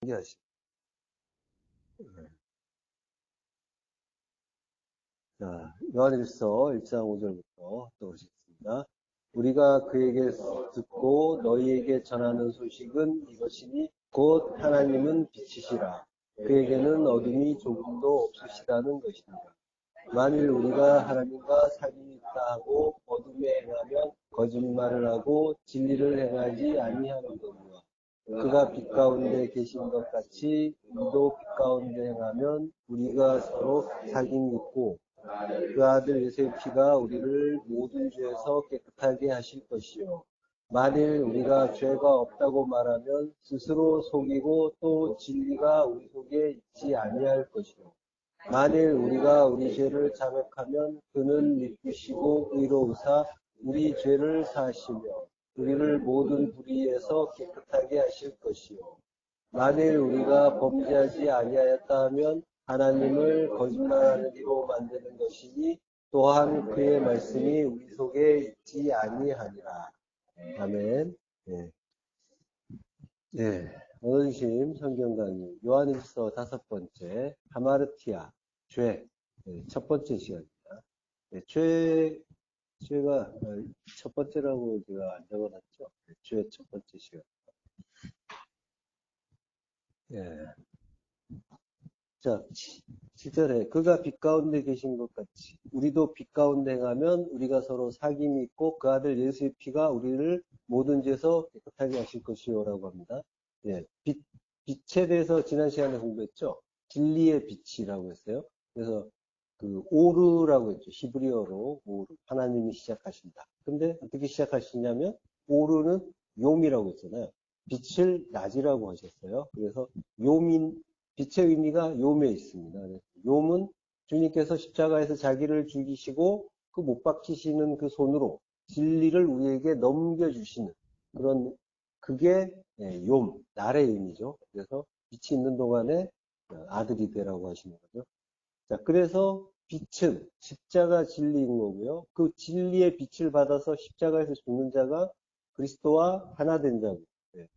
신기하시. 자, 요한일서 1장 5절부터 떠오르겠습니다. 우리가 그에게 듣고 너희에게 전하는 소식은 이것이니 곧 하나님은 빛이시라. 그에게는 어둠이 조금도 없으시다는 것입니다. 만일 우리가 하나님과 사귐이 있다 하고 어둠에 행하면 거짓말을 하고 진리를 행하지 아니하는거니와 그가 빛 가운데 계신 것 같이 우리도 빛 가운데 행하면 우리가 서로 사귐이 있고 그 아들 예수의 피가 우리를 모든 죄에서 깨끗하게 하실 것이요. 만일 우리가 죄가 없다고 말하면 스스로 속이고 또 진리가 우리 속에 있지 아니할 것이요. 만일 우리가 우리 죄를 자백하면 그는 믿으시고 의로우사 우리 죄를 사하시며 우리를 모든 불의에서 깨끗하게 하실 것이요. 만일 우리가 범죄하지 아니하였다 하면 하나님을 거짓말하는 이로 만드는 것이니 또한 그의 말씀이 우리 속에 있지 아니하니라. 아멘. 예. 예. 오늘 주신 성경 강의 요한일서 5번째 하마르티아 죄 첫 번째 시간입니다. 예, 죄가 첫 번째라고 제가 안 적어놨죠. 죄 첫 번째 시간. 예. 자, 7절에 그가 빛 가운데 계신 것 같이 우리도 빛 가운데 행하면 우리가 서로 사귐이 있고 그 아들 예수의 피가 우리를 모든 죄에서 깨끗하게 하실 것이요라고 합니다. 예, 빛에 대해서 지난 시간에 공부했죠. 진리의 빛이라고 했어요. 그래서 그 오르라고 했죠. 히브리어로 오르. 하나님이 시작하신다. 근데 어떻게 시작하시냐면 오르는 욤이라고 했잖아요. 빛을 낮이라고 하셨어요. 그래서 욤인 빛의 의미가 욤에 있습니다. 욤은 주님께서 십자가에서 자기를 죽이시고 그 못 박히시는 그 손으로 진리를 우리에게 넘겨주시는 그런 그게 욤, 날의 의미죠. 그래서 빛이 있는 동안에 아들이 되라고 하시는 거죠. 자, 그래서 빛은 십자가 진리인 거고요. 그 진리의 빛을 받아서 십자가에서 죽는 자가 그리스도와 하나 된 자고,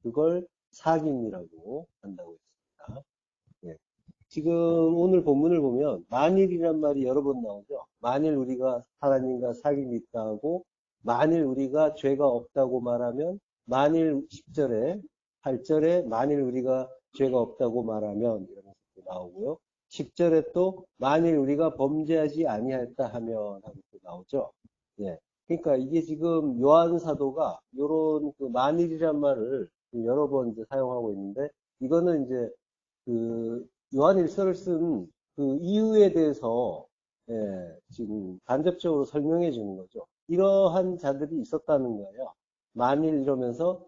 그걸 사귐이라고 한다고 했습니다. 예. 지금 오늘 본문을 보면 만일이란 말이 여러 번 나오죠. 만일 우리가 하나님과 사귐이 있다 하고 만일 우리가 죄가 없다고 말하면 만일 10절에 8절에 만일 우리가 죄가 없다고 말하면 이러면서 나오고요. 10절에 또 만일 우리가 범죄하지 아니하였다 하면 하고 또 나오죠. 예. 그러니까 이게 지금 요한 사도가 요런 그 만일이란 말을 여러 번 이제 사용하고 있는데 이거는 이제 그 요한일서를 쓴 그 이유에 대해서 지금 간접적으로 설명해 주는 거죠. 이러한 자들이 있었다는 거예요. 만일 이러면서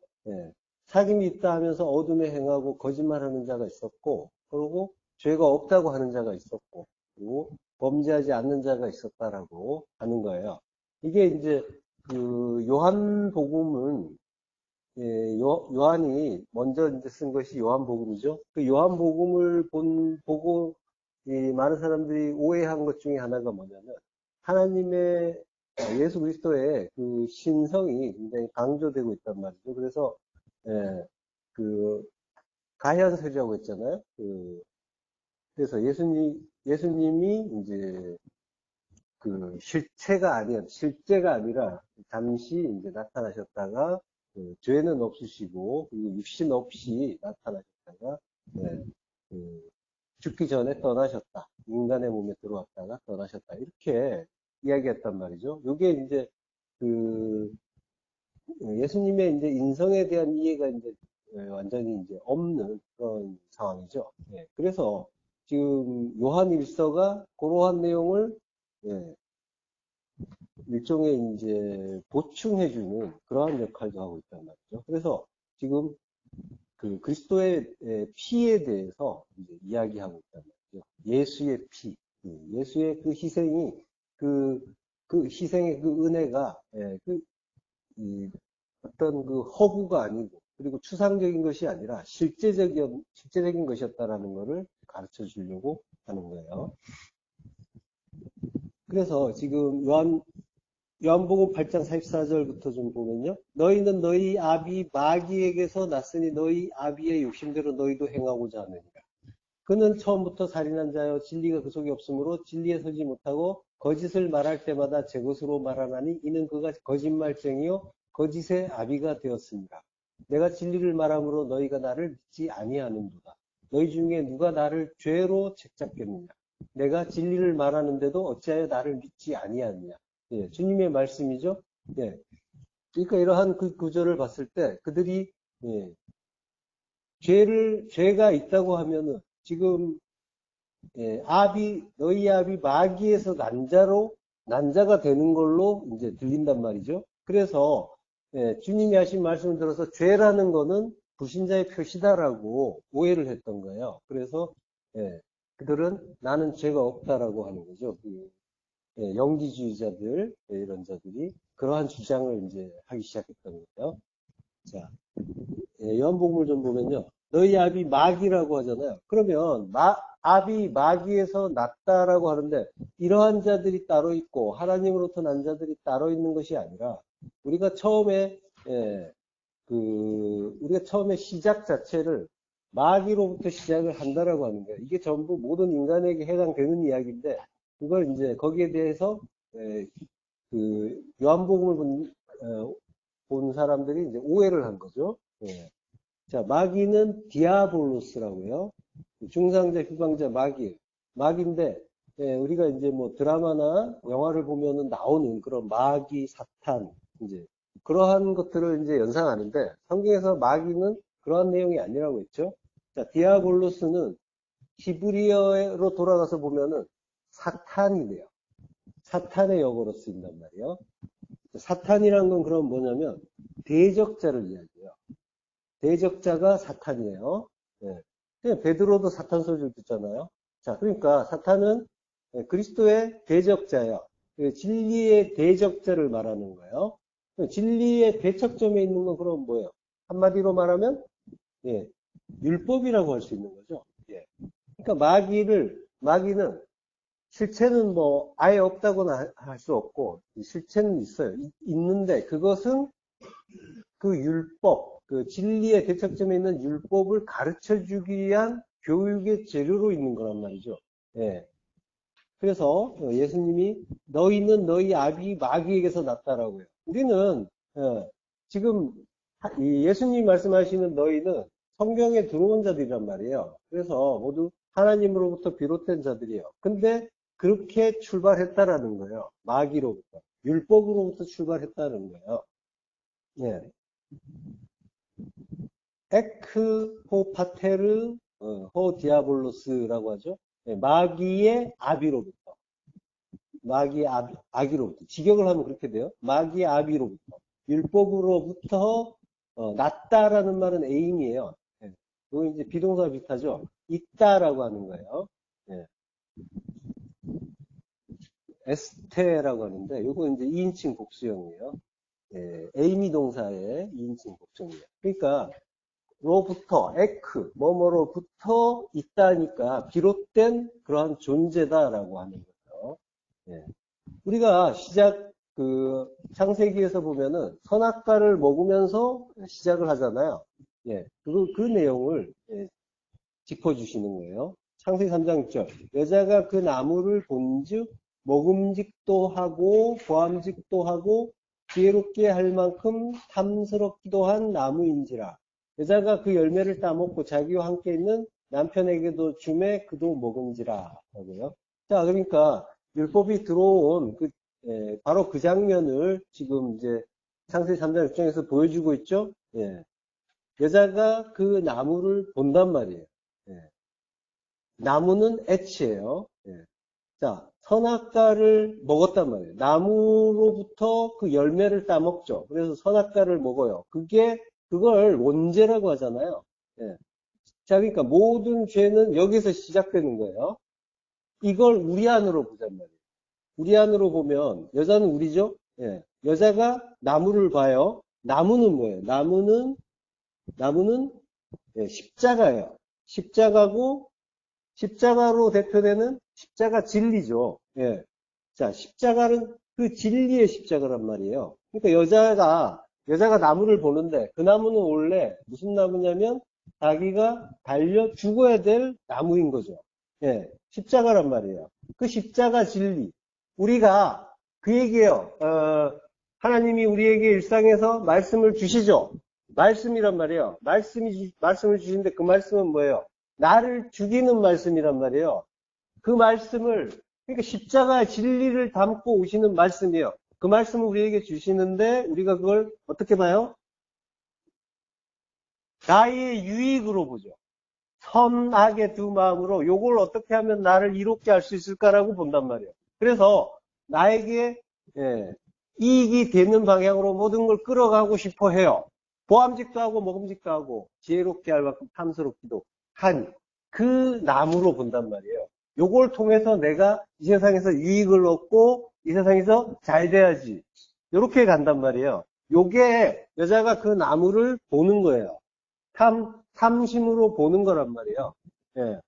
사귐이 있다 하면서 어둠에 행하고 거짓말하는 자가 있었고, 그리고 죄가 없다고 하는 자가 있었고, 그리고 범죄하지 않는 자가 있었다라고 하는 거예요. 이게 이제 그 요한복음은 요한이 먼저 이제 쓴 것이 요한복음이죠. 그 요한복음을 보고, 많은 사람들이 오해한 것 중에 하나가 뭐냐면, 하나님의, 예수 그리스도의 그 신성이 굉장히 강조되고 있단 말이죠. 그래서, 그, 가현설이라고 했잖아요. 그래서 예수님이 이제 그 실제가 아니라 잠시 이제 나타나셨다가 죄는 없으시고 그리고 육신 없이 나타나셨다가 그 죽기 전에 떠나셨다. 인간의 몸에 들어왔다가 떠나셨다. 이렇게 이야기했단 말이죠. 이게 이제 그 예수님의 이제 인성에 대한 이해가 이제 완전히 이제 없는 그런 상황이죠. 그래서 지금 요한 일서가 그러한 내용을 예, 일종의 이제 보충해주는 그러한 역할도 하고 있단 말이죠. 그래서 지금 그 그리스도의 피에 대해서 이제 이야기하고 있단 말이죠. 예수의 피, 예수의 그 희생이 그, 그 희생의 그 은혜가 어떤 그 허구가 아니고 그리고 추상적인 것이 아니라 실제적인 것이었다라는 것을 가르쳐 주려고 하는 거예요. 그래서 지금 요한복음 8장 44절부터 좀 보면요. 너희는 너희 아비 마귀에게서 났으니 너희 아비의 욕심대로 너희도 행하고자 하느니라. 그는 처음부터 살인한 자여 진리가 그 속에 없으므로 진리에 서지 못하고 거짓을 말할 때마다 제 것으로 말하나니 이는 그가 거짓말쟁이요 거짓의 아비가 되었습니다. 내가 진리를 말함으로 너희가 나를 믿지 아니하는도다. 너희 중에 누가 나를 죄로 책잡겠느냐. 내가 진리를 말하는데도 어찌하여 나를 믿지 아니하느냐. 예, 주님의 말씀이죠. 예. 그러니까 이러한 그 구절을 봤을 때 그들이 예, 죄가 있다고 하면은 지금 예, 너희 아비 마귀에서 난자가 되는 걸로 이제 들린단 말이죠. 그래서 예, 주님이 하신 말씀을 들어서 죄라는 거는 불신자의 표시다라고 오해를 했던 거예요. 그래서 예, 그들은 나는 죄가 없다라고 하는 거죠. 예, 영지주의자들 예, 이런 자들이 그러한 주장을 이제 하기 시작했던 거예요. 자, 예, 요한복음을 좀 보면요. 너희 아비 마귀라고 하잖아요. 그러면 아비 마귀에서 났다라고 하는데 이러한 자들이 따로 있고 하나님으로부터 난 자들이 따로 있는 것이 아니라 우리가 처음에 예, 우리가 처음에 시작 자체를 마귀로부터 시작을 한다라고 하는 거예요. 이게 전부 모든 인간에게 해당되는 이야기인데 그걸 이제 거기에 대해서 예, 요한복음을 본 사람들이 이제 오해를 한 거죠. 예. 자, 마귀는 디아볼로스라고요. 중상자, 휴강자, 마귀인데, 예, 우리가 이제 뭐 드라마나 영화를 보면은 나오는 그런 마귀, 사탄, 이제 그러한 것들을 이제 연상하는데, 성경에서 마귀는 그러한 내용이 아니라고 했죠. 자, 디아볼로스는 히브리어로 돌아가서 보면은 사탄이래요. 사탄의 역어로 쓰인단 말이에요. 사탄이란 건 그럼 뭐냐면 대적자를 이야기해요. 대적자가 사탄이에요. 네. 베드로도 사탄 소리를 듣잖아요. 자, 그러니까 사탄은 그리스도의 대적자예요. 진리의 대적자를 말하는 거예요. 진리의 대척점에 있는 건 그럼 뭐예요? 한마디로 말하면 예, 율법이라고 할 수 있는 거죠. 예. 그러니까 마귀는 실체는 뭐 아예 없다고는 할 수 없고 실체는 있어요. 있는데 그것은 그 율법, 그 진리의 대척점에 있는 율법을 가르쳐 주기 위한 교육의 재료로 있는 거란 말이죠. 예. 그래서 예수님이 너희는 너희 아비 마귀에게서 났다라고요. 우리는 지금 예수님 말씀하시는 너희는 성경에 들어온 자들이란 말이에요. 그래서 모두 하나님으로부터 비롯된 자들이에요. 근데 그렇게 출발했다라는 거예요. 마귀로부터. 율법으로부터 출발했다는 거예요. 예. 에크 호 파테르 호 디아볼로스라고 하죠. 예, 마귀의 아비로부터. 마귀의 아기로부터. 직역을 하면 그렇게 돼요. 마귀의 아비로부터. 율법으로부터 났다라는 말은 에임이에요. 예. 이거 이제 비동사 비슷하죠. 있다라고 하는 거예요. 예. 에스테라고 하는데 이거 이제 2인칭 복수형이에요. 예, 에이미 동사의 2인칭 복수형이에요. 그러니까 로부터 뭐뭐로부터 있다니까 비롯된 그러한 존재다라고 하는 거죠. 예. 우리가 창세기에서 보면은 선악과를 먹으면서 시작을 하잖아요. 예. 그 내용을 예, 짚어주시는 거예요. 창세기 3장 6절. 여자가 그 나무를 본즉 먹음직도 하고 보암직도 하고 지혜롭게 할 만큼 탐스럽기도 한 나무인지라. 여자가 그 열매를 따먹고 자기와 함께 있는 남편에게도 주매 그도 먹은지라. 라고요. 자, 그러니까 율법이 들어온 바로 그 장면을 지금 이제 창세기 3장 6장에서 보여주고 있죠. 예. 여자가 그 나무를 본단 말이에요. 예. 나무는 애치예요. 예. 자, 선악과를 먹었단 말이에요. 나무로부터 그 열매를 따먹죠. 그래서 선악과를 먹어요. 그걸 원죄라고 하잖아요. 예. 자, 그러니까 모든 죄는 여기서 시작되는 거예요. 이걸 우리 안으로 보잔 말이에요. 우리 안으로 보면 여자는 우리죠. 예. 여자가 나무를 봐요. 나무는 뭐예요? 나무는 예, 십자가예요. 십자가로 대표되는 십자가 진리죠. 예. 자, 십자가는 그 진리의 십자가란 말이에요. 그러니까 여자가 나무를 보는데 그 나무는 원래 무슨 나무냐면 자기가 달려 죽어야 될 나무인 거죠. 예, 십자가란 말이에요. 그 십자가 진리. 우리가 그 얘기예요. 하나님이 우리에게 일상에서 말씀을 주시죠. 말씀이란 말이에요. 말씀을 주시는데 그 말씀은 뭐예요? 나를 죽이는 말씀이란 말이에요. 그 말씀을, 그러니까 십자가의 진리를 담고 오시는 말씀이에요. 그 말씀을 우리에게 주시는데 우리가 그걸 어떻게 봐요? 나의 유익으로 보죠. 선악의 두 마음으로 요걸 어떻게 하면 나를 이롭게 할 수 있을까라고 본단 말이에요. 그래서 나에게 이익이 되는 방향으로 모든 걸 끌어가고 싶어 해요. 보암직도 하고 먹음직도 하고 지혜롭게 할 만큼 탐스럽기도 한 그 나무로 본단 말이에요. 요걸 통해서 내가 이 세상에서 유익을 얻고 이 세상에서 잘 돼야지. 요렇게 간단 말이에요. 요게 여자가 그 나무를 보는 거예요. 탐심으로 보는 거란 말이에요. 예.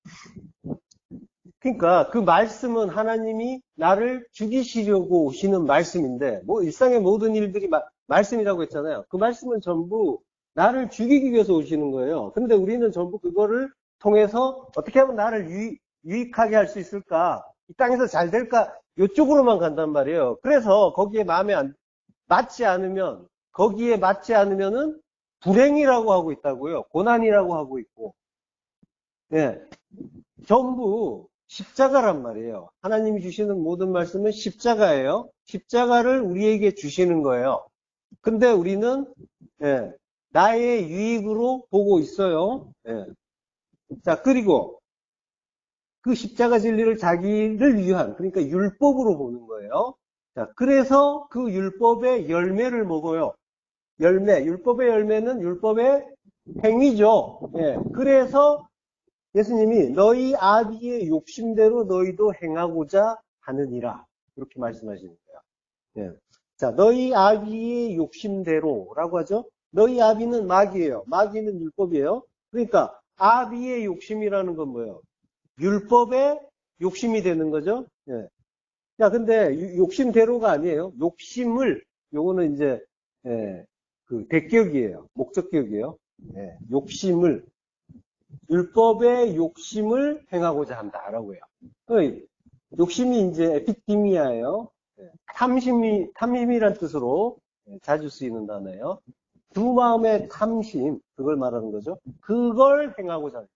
그러니까 그 말씀은 하나님이 나를 죽이시려고 오시는 말씀인데, 뭐 일상의 모든 일들이 말씀이라고 했잖아요. 그 말씀은 전부 나를 죽이기 위해서 오시는 거예요. 근데 우리는 전부 그거를 통해서 어떻게 하면 나를 유익하게 할 수 있을까? 이 땅에서 잘 될까? 이쪽으로만 간단 말이에요. 그래서 거기에 맞지 않으면은 불행이라고 하고 있다고요. 고난이라고 하고 있고. 예. 전부 십자가란 말이에요. 하나님이 주시는 모든 말씀은 십자가예요. 십자가를 우리에게 주시는 거예요. 근데 우리는 나의 유익으로 보고 있어요. 자, 그리고 그 십자가 진리를 자기를 위한, 그러니까 율법으로 보는 거예요. 자, 그래서 그 율법의 열매를 먹어요. 율법의 열매는 율법의 행위죠. 그래서 예수님이 너희 아비의 욕심대로 너희도 행하고자 하느니라. 이렇게 말씀하시는 거예요. 자, 너희 아비의 욕심대로라고 하죠. 너희 아비는 마귀예요. 마귀는 율법이에요. 그러니까 아비의 욕심이라는 건 뭐예요? 율법의 욕심이 되는 거죠. 자, 근데 욕심대로가 아니에요. 요거는 이제 그 대격이에요. 목적격이에요. 율법의 욕심을 행하고자 한다라고 해요. 욕심이 이제 에피티미아예요. 탐심이란 뜻으로 자주 쓰이는 단어예요. 두 마음의 탐심, 그걸 말하는 거죠. 그걸 행하고자 해요.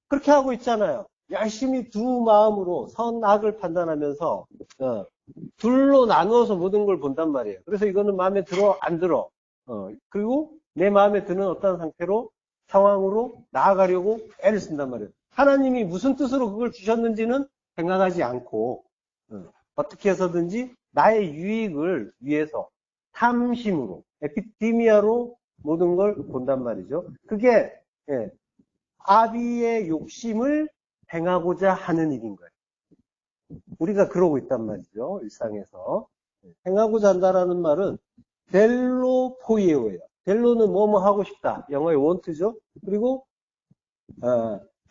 그렇게 하고 있잖아요. 열심히 두 마음으로 선악을 판단하면서 둘로 나누어서 모든 걸 본단 말이에요. 그래서 이거는 마음에 들어 안 들어. 그리고 내 마음에 드는 어떤 상황으로 나아가려고 애를 쓴단 말이에요. 하나님이 무슨 뜻으로 그걸 주셨는지는 생각하지 않고 어떻게 해서든지 나의 유익을 위해서 탐심으로 에피티미아로 모든 걸 본단 말이죠. 그게 아비의 욕심을 행하고자 하는 일인 거예요. 우리가 그러고 있단 말이죠. 일상에서. 행하고자 한다라는 말은 델로 포이에오예요. 델로는 뭐뭐 하고 싶다. 영어의 want죠. 그리고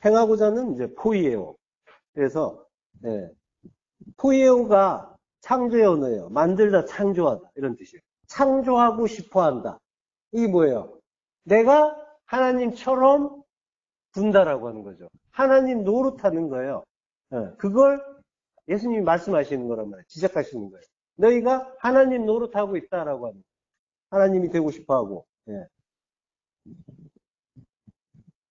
행하고자는 이제 포이에오. 그래서 포이에오가 창조의 언어예요. 만들다, 창조하다 이런 뜻이에요. 창조하고 싶어한다. 이게 뭐예요? 내가 하나님처럼 군다라고 하는 거죠. 하나님 노릇하는 거예요. 그걸 예수님이 말씀하시는 거란 말이에요. 지적하시는 거예요. 너희가 하나님 노릇하고 있다라고 하는 거예요. 하나님이 되고 싶어하고.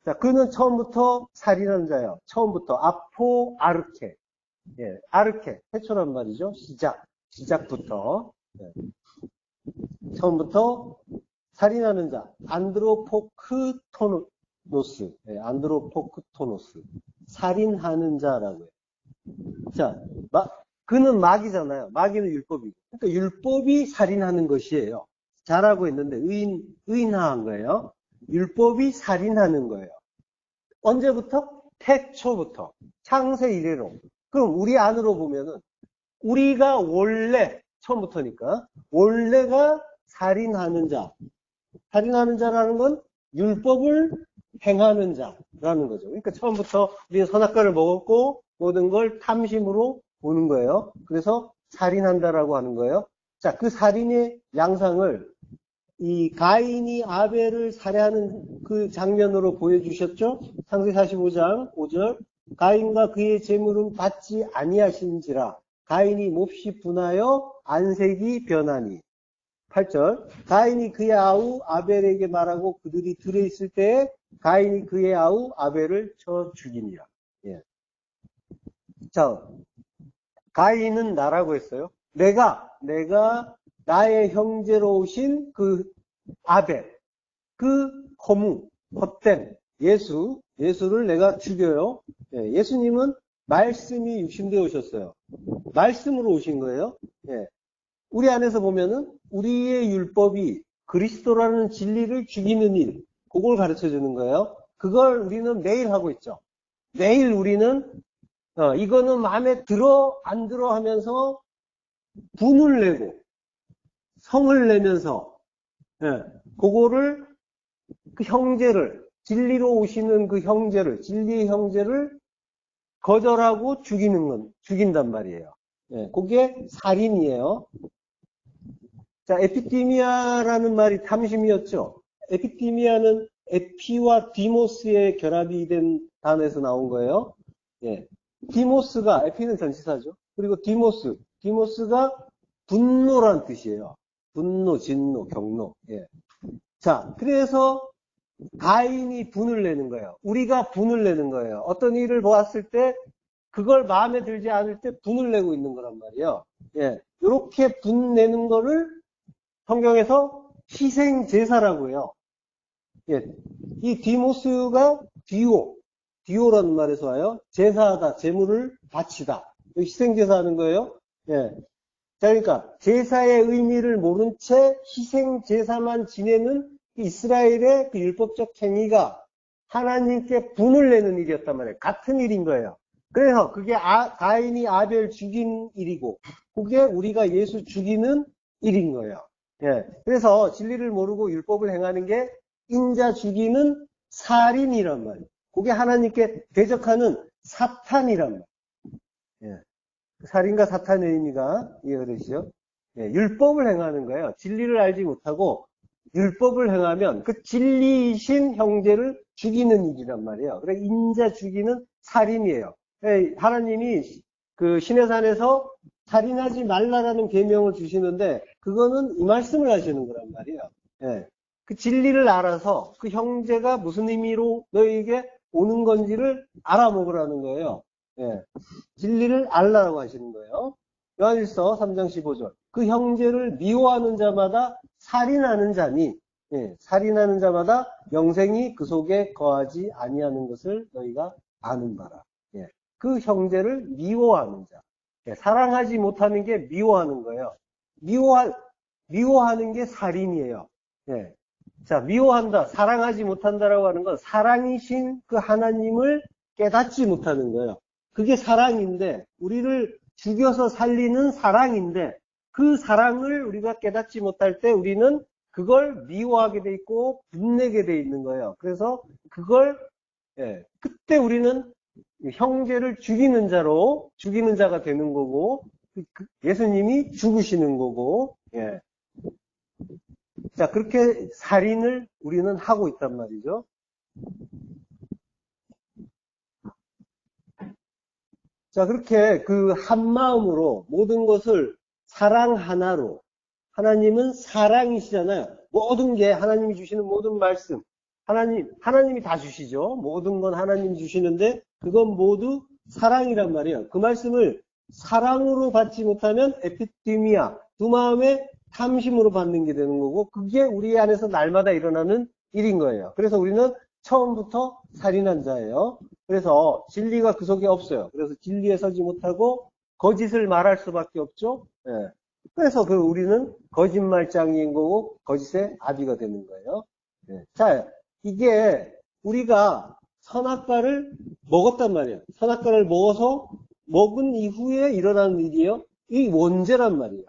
자, 그는 처음부터 살인하는 자예요. 처음부터 아포 아르케. 아르케, 태초란 말이죠. 시작부터. 처음부터 살인하는 자, 안드로포크토노스, 안드로포크토노스, 살인하는 자라고요. 자, 그는 마귀잖아요. 마귀는 율법이고. 그러니까 율법이 살인하는 것이에요. 잘하고 있는데 의인화한 거예요. 율법이 살인하는 거예요. 언제부터? 태초부터. 창세 이래로. 그럼 우리 안으로 보면은 우리가 원래 처음부터니까 원래가 살인하는 자. 살인하는 자라는 건 율법을 행하는 자라는 거죠. 그러니까 처음부터 우리는 선악과를 먹었고 모든 걸 탐심으로 보는 거예요. 그래서 살인한다라고 하는 거예요. 자, 그 살인의 양상을 이 가인이 아벨을 살해하는 그 장면으로 보여주셨죠? 창세기 45장 5절. 가인과 그의 재물은 받지 아니하신지라 가인이 몹시 분하여 안색이 변하니. 8절. 가인이 그의 아우 아벨에게 말하고 그들이 들어 있을 때에 가인이 그의 아우 아벨을 쳐 죽이니라. 예. 자, 가인은 나라고 했어요. 내가 나의 형제로 오신 그 아벨, 그 헛된 예수를 내가 죽여요. 예, 예수님은 말씀이 육신되어 오셨어요. 말씀으로 오신 거예요. 예. 우리 안에서 보면은 우리의 율법이 그리스도라는 진리를 죽이는 일, 그걸 가르쳐 주는 거예요. 그걸 우리는 매일 하고 있죠. 매일 우리는 이거는 마음에 들어 안 들어 하면서 분을 내고 성을 내면서 그거를 그 형제를 진리로 오시는 그 형제를 진리의 형제를 거절하고 죽인단 말이에요. 그게 살인이에요. 자, 에피티미아라는 말이 탐심이었죠. 에피티미아는 에피와 디모스의 결합이 된 단어에서 나온 거예요. 예. 디모스가, 에피는 전치사죠. 그리고 디모스가 분노란 뜻이에요. 분노, 진노, 경노. 예. 자, 그래서 가인이 분을 내는 거예요. 우리가 분을 내는 거예요. 어떤 일을 보았을 때 그걸 마음에 들지 않을 때 분을 내고 있는 거란 말이에요. 예. 이렇게 분 내는 거를 성경에서 희생제사라고 해요. 예. 이 디모스가 디오라는 말에서 와요. 제사하다, 제물을 바치다. 희생제사 하는 거예요. 예. 자, 그러니까 제사의 의미를 모른 채 희생제사만 지내는 이스라엘의 그 율법적 행위가 하나님께 분을 내는 일이었단 말이에요. 같은 일인 거예요. 그래서 그게 가인이 아벨 죽인 일이고 그게 우리가 예수 죽이는 일인 거예요. 예. 그래서 진리를 모르고 율법을 행하는 게 인자 죽이는 살인이란 말이에요. 그게 하나님께 대적하는 사탄이란 말이에요. 예. 살인과 사탄의 의미가 이해가 되시죠? 예. 율법을 행하는 거예요. 진리를 알지 못하고 율법을 행하면 그 진리이신 형제를 죽이는 일이란 말이에요. 그래 인자 죽이는 살인이에요. 예. 하나님이 그 시내산에서 살인하지 말라라는 계명을 주시는데 그거는 이 말씀을 하시는 거란 말이에요. 예. 그 진리를 알아서 그 형제가 무슨 의미로 너에게 오는 건지를 알아먹으라는 거예요. 예. 진리를 알라고 하시는 거예요. 요한일서 3장 15절. 그 형제를 미워하는 자마다 살인하는 자니, 예. 살인하는 자마다 영생이 그 속에 거하지 아니하는 것을 너희가 아는 바라. 예. 그 형제를 미워하는 자. 예. 사랑하지 못하는 게 미워하는 거예요. 미워하는 게 살인이에요. 예. 자, 미워한다, 사랑하지 못한다라고 하는 건 사랑이신 그 하나님을 깨닫지 못하는 거예요. 그게 사랑인데, 우리를 죽여서 살리는 사랑인데, 그 사랑을 우리가 깨닫지 못할 때 우리는 그걸 미워하게 돼 있고 분내게 돼 있는 거예요. 그래서 그걸, 그때 우리는 형제를 죽이는 자가 되는 거고, 예수님이 죽으시는 거고, 예. 자, 그렇게 살인을 우리는 하고 있단 말이죠. 자, 그렇게 그 한 마음으로 모든 것을 사랑 하나로, 하나님은 사랑이시잖아요. 모든 게 하나님이 주시는 모든 말씀, 하나님이 다 주시죠. 모든 건 하나님이 주시는데 그건 모두 사랑이란 말이에요. 그 말씀을 사랑으로 받지 못하면 에피티미아, 두 마음의 탐심으로 받는 게 되는 거고 그게 우리 안에서 날마다 일어나는 일인 거예요. 그래서 우리는 처음부터 살인한 자예요. 그래서 진리가 그 속에 없어요. 그래서 진리에 서지 못하고 거짓을 말할 수밖에 없죠. 예. 그래서 우리는 거짓말장인 거고 거짓의 아비가 되는 거예요. 예. 자, 이게 우리가 선악과를 먹었단 말이에요. 선악과를 먹어서 먹은 이후에 일어나는 일이에요. 이 원죄란 말이에요.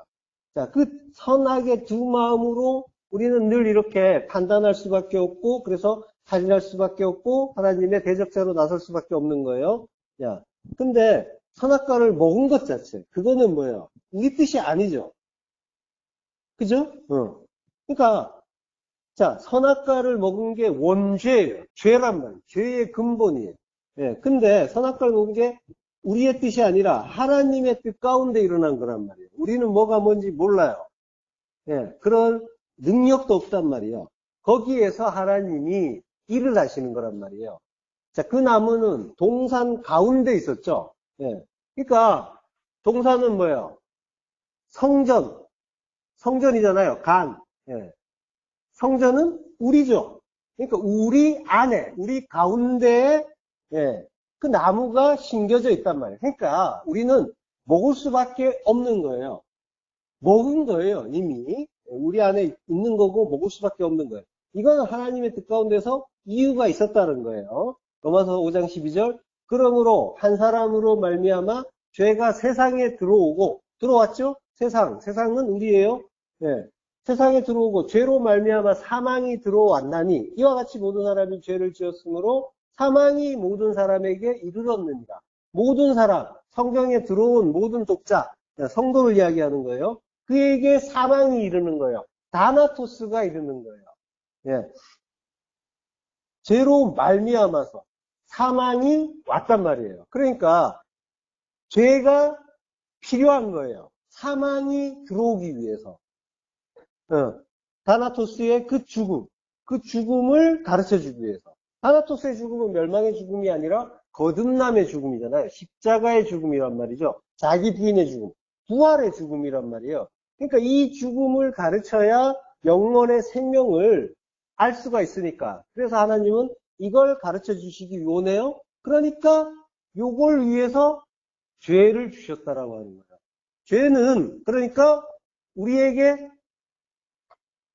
자, 그 선악의 두 마음으로 우리는 늘 이렇게 판단할 수밖에 없고, 그래서 살인할 수밖에 없고, 하나님의 대적자로 나설 수밖에 없는 거예요. 야, 근데 선악과를 먹은 것 자체. 그거는 뭐예요? 우리 뜻이 아니죠. 그죠? 그러니까, 자, 선악과를 먹은 게 원죄예요. 죄란 말이에요. 죄의 근본이에요. 예. 근데 선악과를 먹은 게 우리의 뜻이 아니라 하나님의 뜻 가운데 일어난 거란 말이에요. 우리는 뭐가 뭔지 몰라요. 예. 그런 능력도 없단 말이에요. 거기에서 하나님이 일을 하시는 거란 말이에요. 자, 그 나무는 동산 가운데 있었죠. 예. 그러니까 동산은 뭐예요? 성전, 성전이잖아요. 간. 예. 성전은 우리죠. 그러니까 우리 안에, 우리 가운데에 예, 그 나무가 심겨져 있단 말이에요. 그러니까 우리는 먹을 수밖에 없는 거예요. 먹은 거예요, 이미. 우리 안에 있는 거고 먹을 수밖에 없는 거예요. 이거는 하나님의 뜻 가운데서 이유가 있었다는 거예요. 로마서 5장 12절. 그러므로 한 사람으로 말미암아 죄가 세상에 들어오고 들어왔죠? 세상은 우리예요. 예. 세상에 들어오고 죄로 말미암아 사망이 들어왔나니 이와 같이 모든 사람이 죄를 지었으므로 사망이 모든 사람에게 이르렀느니라. 모든 사람, 성경에 들어온 모든 독자, 성도를 이야기하는 거예요. 그에게 사망이 이르는 거예요. 다나토스가 이르는 거예요. 예. 죄로 말미암아서 사망이 왔단 말이에요. 그러니까 죄가 필요한 거예요. 사망이 들어오기 위해서. 다나토스의 그 죽음을 가르쳐 주기 위해서. 다나토스의 죽음은 멸망의 죽음이 아니라 거듭남의 죽음이잖아요. 십자가의 죽음이란 말이죠. 자기 부인의 죽음, 부활의 죽음이란 말이에요. 그러니까 이 죽음을 가르쳐야 영원의 생명을 알 수가 있으니까. 그래서 하나님은 이걸 가르쳐 주시기 원해요. 그러니까 요걸 위해서 죄를 주셨다라고 하는 거예요. 죄는 그러니까 우리에게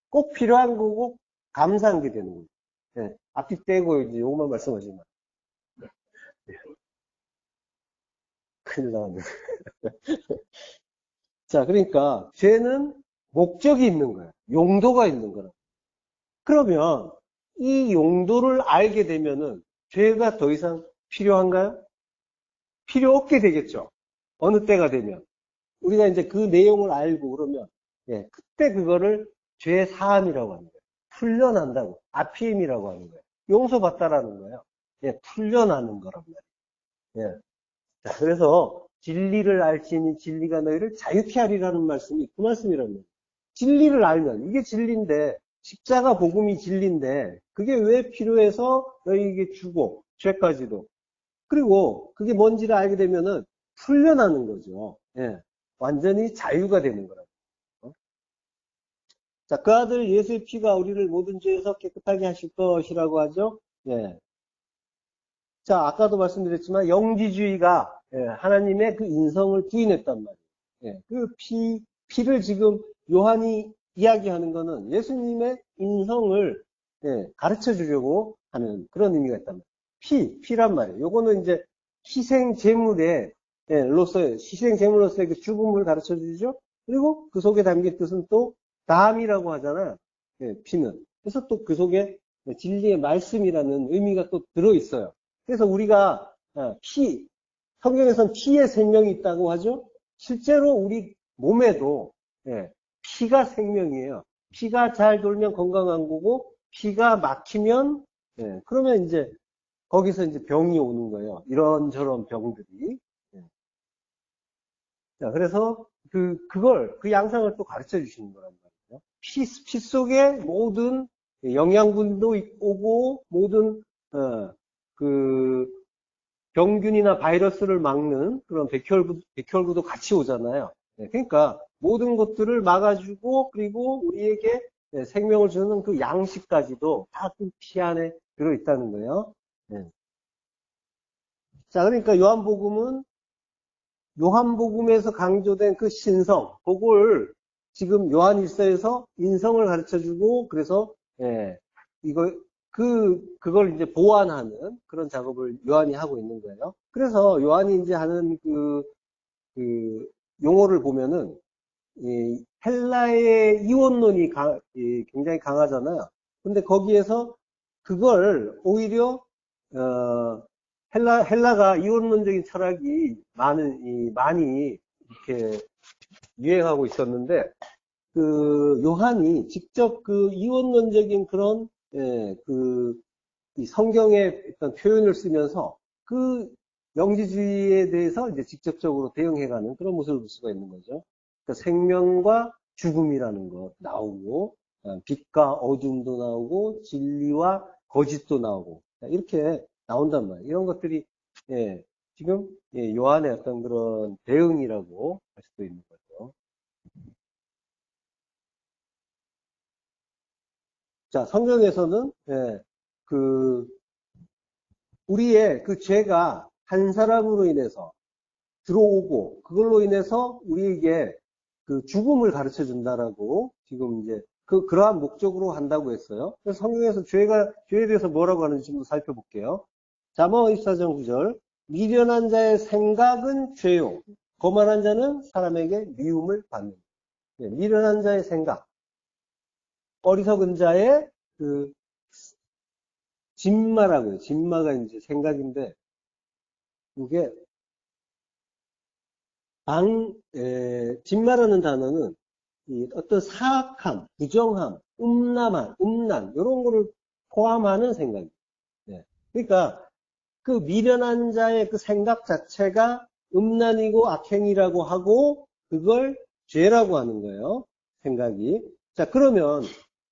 꼭 필요한 거고 감사한 게 되는 거예요. 네. 앞뒤 떼고 이제 요것만 말씀하시면 네. 큰일 나네. 자, 그러니까 죄는 목적이 있는 거예요. 용도가 있는 거라. 그러면 이 용도를 알게 되면은 죄가 더 이상 필요한가요? 필요 없게 되겠죠. 어느 때가 되면. 우리가 이제 그 내용을 알고 그러면 예, 그때 그거를 죄 사함이라고 하는 거예요. 풀려난다고. 아피임이라고 하는 거예요. 용서받다라는 거예요. 예, 풀려나는 거란 말이에요. 예. 자, 그래서 진리를 알지니 진리가 너희를 자유케 하리라는 말씀이 그 말씀이란 말이에요. 진리를 알면 이게 진리인데 십자가 복음이 진리인데 그게 왜 필요해서 너희에게 주고 죄까지도 그리고 그게 뭔지를 알게 되면은 풀려나는 거죠. 예. 완전히 자유가 되는 거라고. 자, 그 아들 예수의 피가 우리를 모든 죄에서 깨끗하게 하실 것이라고 하죠. 예. 자, 아까도 말씀드렸지만 영지주의가 예, 하나님의 그 인성을 부인했단 말이에요. 예, 그 피를 지금 요한이 이야기하는 거는 예수님의 인성을 예, 가르쳐 주려고 하는 그런 의미가 있단 말이에요. 피란 말이에요. 요거는 이제 희생 제물의 예, 희생 제물로서의 그 죽음을 가르쳐 주죠. 그리고 그 속에 담긴 뜻은 또 담이라고 하잖아요. 예, 피는. 그래서 또 그 속에 진리의 말씀이라는 의미가 또 들어 있어요. 그래서 우리가 성경에서는 피의 생명이 있다고 하죠. 실제로 우리 몸에도 예, 피가 생명이에요. 피가 잘 돌면 건강한 거고 피가 막히면 그러면 이제 거기서 이제 병이 오는 거예요. 이런저런 병들이. 예. 자, 그래서 그 양상을 또 가르쳐 주시는 거란 말이에요. 피 속에 모든 영양분도 오고 모든 그 병균이나 바이러스를 막는 그런 백혈구도 같이 오잖아요. 네, 그러니까 모든 것들을 막아주고 그리고 우리에게 생명을 주는 그 양식까지도 다 그 피 안에 들어있다는 거예요. 네. 자, 그러니까 요한복음에서 강조된 그 신성, 그걸 지금 요한일서에서 인성을 가르쳐주고 그래서 그걸 이제 보완하는 그런 작업을 요한이 하고 있는 거예요. 그래서 요한이 이제 하는 그 용어를 보면은, 이 헬라의 이원론이 굉장히 강하잖아요. 근데 거기에서 그걸 오히려, 헬라가 이원론적인 철학이 많이 이렇게 유행하고 있었는데, 그 요한이 직접 그 이원론적인 그런 이 성경의 어떤 표현을 쓰면서 그 영지주의에 대해서 이제 직접적으로 대응해가는 그런 모습을 볼 수가 있는 거죠. 그러니까 생명과 죽음이라는 거 나오고, 빛과 어둠도 나오고, 진리와 거짓도 나오고, 이렇게 나온단 말이에요. 이런 것들이 지금 요한의 어떤 그런 대응이라고 할 수도 있는 거죠. 자, 성경에서는 그 우리의 그 죄가 한 사람으로 인해서 들어오고 그걸로 인해서 우리에게 그 죽음을 가르쳐 준다라고 지금 이제 그러한 목적으로 한다고 했어요. 그래서 성경에서 죄에 대해서 뭐라고 하는지 좀 더 살펴볼게요. 잠언 24장 9절. 미련한 자의 생각은 죄요. 거만한 자는 사람에게 미움을 받는. 미련한 자의 생각. 어리석은 자의 그 진마라고요. 진마가 이제 생각인데, 이게 진마라는 단어는 이 어떤 사악함, 부정함, 음란, 이런 거를 포함하는 생각이에요. 그러니까 그 미련한 자의 그 생각 자체가 음란이고 악행이라고 하고 그걸 죄라고 하는 거예요. 생각이. 자, 그러면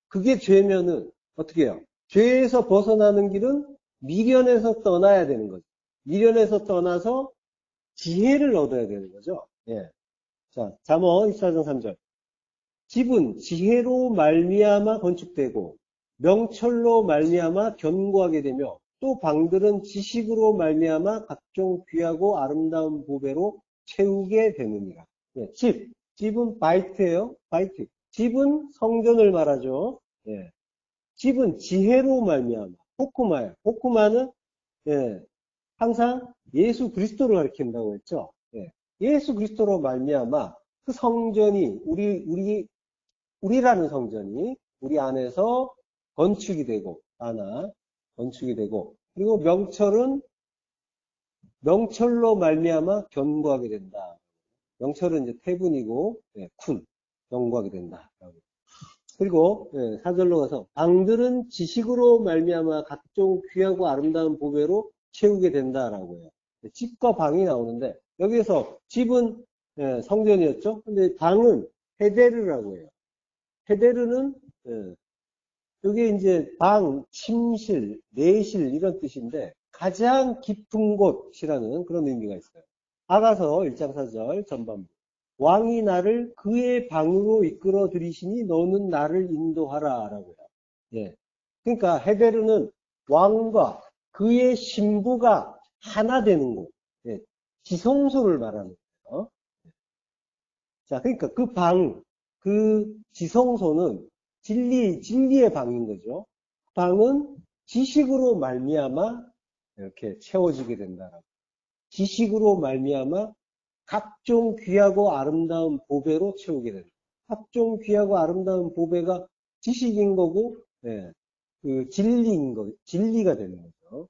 그게 죄면은 어떻게 해요? 죄에서 벗어나는 길은 미련에서 떠나야 되는 거죠. 미련에서 떠나서 지혜를 얻어야 되는 거죠. 예. 자, 잠언 24장 3절. 집은 지혜로 말미암아 건축되고 명철로 말미암아 견고하게 되며 또 방들은 지식으로 말미암아 각종 귀하고 아름다운 보배로 채우게 되느니라. 예, 집은 바이트예요. 바이트. 집은 성전을 말하죠. 예. 집은 지혜로 말미암아. 호쿠마예요. 호쿠마는 항상 예수 그리스도를 가리킨다고 했죠. 예수 그리스도로 말미암아 그 성전이 우리라는 성전이 우리 안에서 건축이 되고 건축이 되고 그리고 명철로 말미암아 견고하게 된다. 명철은 이제 태분이고 쿤 견고하게 된다. 그리고 4절로 가서 방들은 지식으로 말미암아 각종 귀하고 아름다운 보배로 채우게 된다라고 해요. 집과 방이 나오는데 여기에서 집은 성전이었죠. 근데 방은 헤데르라고 해요. 헤데르는 이게 이제 방, 침실, 내실 이런 뜻인데 가장 깊은 곳이라는 그런 의미가 있어요. 아가서 1장 4절 전반부. 왕이 나를 그의 방으로 이끌어 들이시니 너는 나를 인도하라 라고요. 예. 그러니까 헤베르는 왕과 그의 신부가 하나 되는 곳. 예. 지성소를 말하는 거예요. 자, 그러니까 그 지성소는 진리의 방인 거죠. 방은 지식으로 말미암아 이렇게 채워지게 된다라고. 지식으로 말미암아 각종 귀하고 아름다운 보배로 채우게 된다. 각종 귀하고 아름다운 보배가 지식인 거고, 그 진리가 되는 거죠.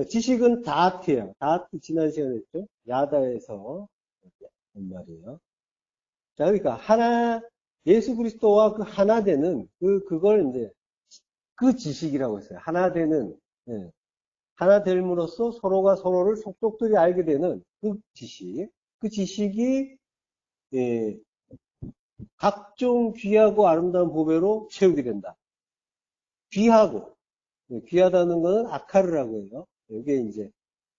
지식은 다트예요. 다트 지난 시간에 했죠. 야다에서 한 말이에요. 자, 그러니까 예수 그리스도와 그 하나 되는 그걸 이제 그 지식이라고 했어요. 하나 되는 하나 됨으로써 서로가 서로를 속속들이 알게 되는 그 지식이 각종 귀하고 아름다운 보배로 채우게 된다. 귀하다는 것은 아카르라고 해요. 여기에 이제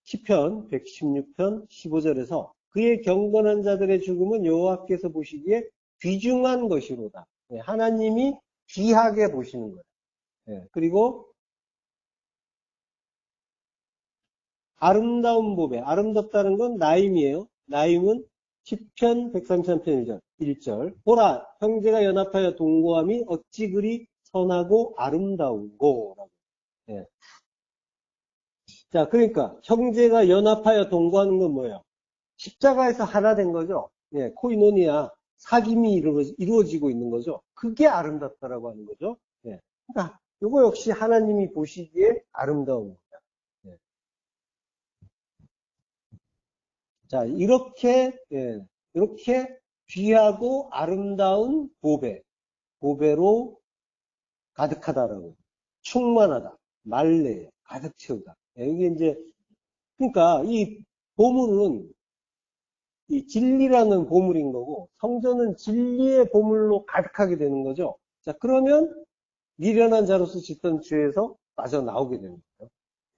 시편 116편 15절에서 그의 경건한 자들의 죽음은 여호와께서 보시기에 귀중한 것이로다. 하나님이 귀하게 보시는 거예요. 그리고 아름다운 보배, 아름답다는 건 나임이에요. 나임은 시편 133편 1절. 보라, 형제가 연합하여 동거함이 어찌 그리 선하고 아름다운고. 예. 자, 그러니까 형제가 연합하여 동거하는 건 뭐예요? 십자가에서 하나 된 거죠. 코이노니아, 사귐이 이루어지고 있는 거죠. 그게 아름답다라고 하는 거죠. 그러니까 요거 역시 하나님이 보시기에 아름다운 겁니다. 예. 자, 이렇게, 예, 이렇게 귀하고 아름다운 보배로 가득하다라고. 충만하다. 말래. 가득 채우다. 예, 이게 이제, 그러니까 이 보물은 이 진리라는 보물인 거고, 성전은 진리의 보물로 가득하게 되는 거죠. 자, 그러면 미련한 자로서 짓던 죄에서 빠져나오게 되는 거예요.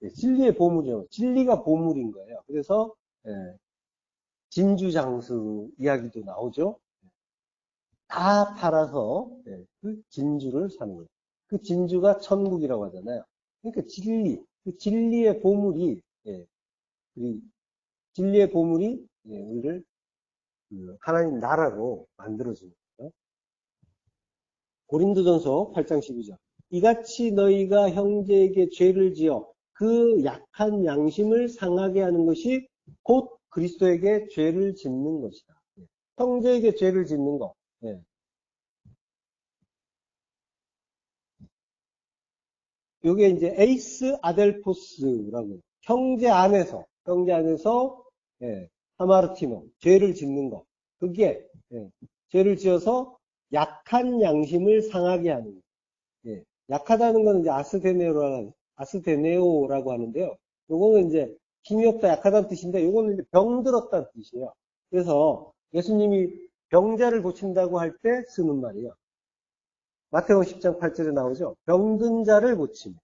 예, 진리의 보물이요. 진리가 보물인 거예요. 그래서, 예, 진주장수 이야기도 나오죠. 다 팔아서 예, 그 진주를 사는 거예요. 그 진주가 천국이라고 하잖아요. 그러니까 그 진리의 보물이 예, 이 진리의 보물이 예, 우리를 그 하나님 나라로 만들어주는 거예요. 고린도전서 8장 12절. 이같이 너희가 형제에게 죄를 지어 그 약한 양심을 상하게 하는 것이 곧 그리스도에게 죄를 짓는 것이다. 예. 형제에게 죄를 짓는 거. 예. 요게 이제 에이스 아델포스라고 형제 안에서 예, 하마르티노 죄를 짓는 거 그게 예, 죄를 지어서 약한 양심을 상하게 하는 거. 예, 약하다는 거는 이제 아스테네오라고 하는데요. 요거는 이제 힘이 없다 약하다는 뜻인데 요거는 이제 병들었다는 뜻이에요. 그래서 예수님이 병자를 고친다고 할 때 쓰는 말이에요. 마태복음 10장 8절에 나오죠. 병든 자를 고치며.